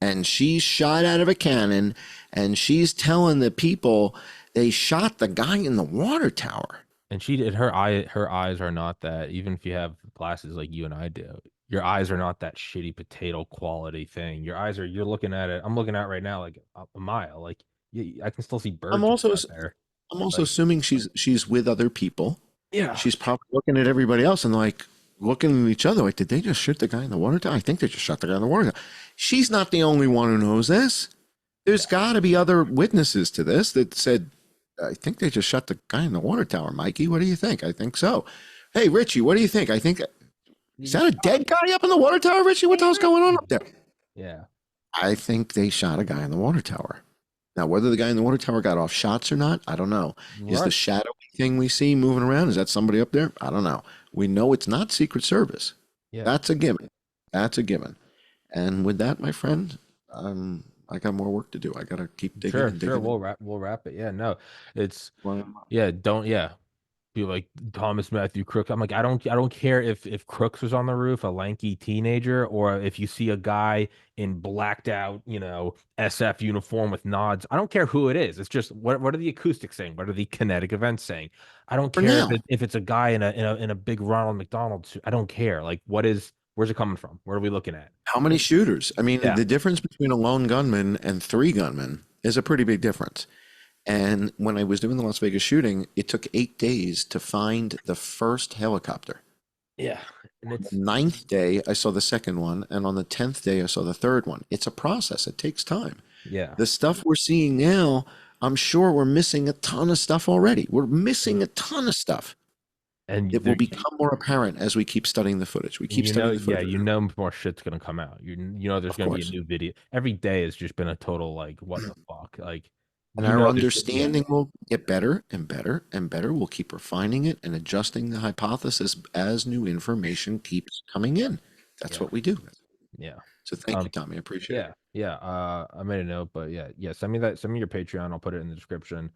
And she's shot out of a cannon, and she's telling the people they shot the guy in the water tower. And she did. Her eyes are not that. Even if you have glasses like you and I do, your eyes are not that shitty potato quality thing. Your eyes are. You're looking at it. I'm looking at it right now, like a mile. Like I can still see birds. I'm also assuming she's with other people. Yeah. She's probably looking at everybody else and like looking at each other. Like, did they just shoot the guy in the water tower? I think they just shot the guy in the water tower. She's not the only one who knows this. There's got to be other witnesses to this that said, I think they just shot the guy in the water tower. Mikey, what do you think? I think so. Hey, Richie, what do you think? I think, is that a dead guy up in the water tower, Richie? What the hell's going on up there? Yeah. I think they shot a guy in the water tower. Now, whether the guy in the water tower got off shots or not, I don't know. Is the shadowy thing we see moving around, is that somebody up there? I don't know. We know it's not Secret Service. Yeah. That's a given. That's a given. And with that, my friend, I got more work to do. I got to keep digging. Sure. We'll wrap it. Yeah, no, it's, be like Thomas Matthew Crooks. I'm like, I don't care if Crooks was on the roof, a lanky teenager, or if you see a guy in blacked out, SF uniform with nods. I don't care who it is. It's just what are the acoustics saying? What are the kinetic events saying? I don't care if it's a guy in a big Ronald McDonald suit. I don't care. Like, where's it coming from? Where are we looking at? How many shooters? I mean, the difference between a lone gunman and 3 gunmen is a pretty big difference. And when I was doing the Las Vegas shooting, it took 8 days to find the first helicopter. Yeah. and On the it's 9th day, I saw the second one, and on the 10th day, I saw the third one. It's a process. It takes time. yeah, The stuff we're seeing now, I'm sure we're missing a ton of stuff already. We're missing a ton of stuff. and It will become more apparent as we keep studying the footage. We keep studying the yeah, footage. more shit's gonna come out. You know, there's Of gonna be a course. new video every day. Has just been a total like, what the fuck, like, And you our know, understanding will get better and better and better. We'll keep refining it and adjusting the hypothesis as new information keeps coming in. That's Yeah. what we do. Yeah. So thank you, Tommy. I appreciate it. Yeah. I made a note, but yeah. Send me your Patreon. I'll put it in the description.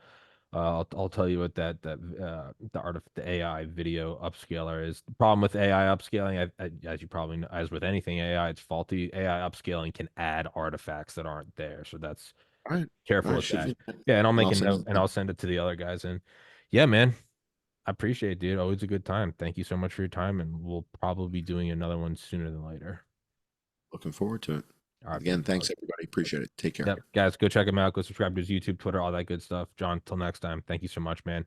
I'll tell you what the AI video upscaler is. The problem with AI upscaling, as you probably know, as with anything AI, it's faulty. AI upscaling can add artifacts that aren't there, so that's All right. careful All right, with shoot that. me. Yeah, and I'll make I'll a send note you and I'll send it to the other guys. And yeah, man, I appreciate it, dude. Always a good time. Thank you so much for your time, and we'll probably be doing another one sooner than later. Looking forward to it. All right, Again, baby. thanks everybody. Appreciate it. Take care. Yep, guys, go check him out. Go subscribe to his YouTube, Twitter, all that good stuff. John, till next time. Thank you so much, man.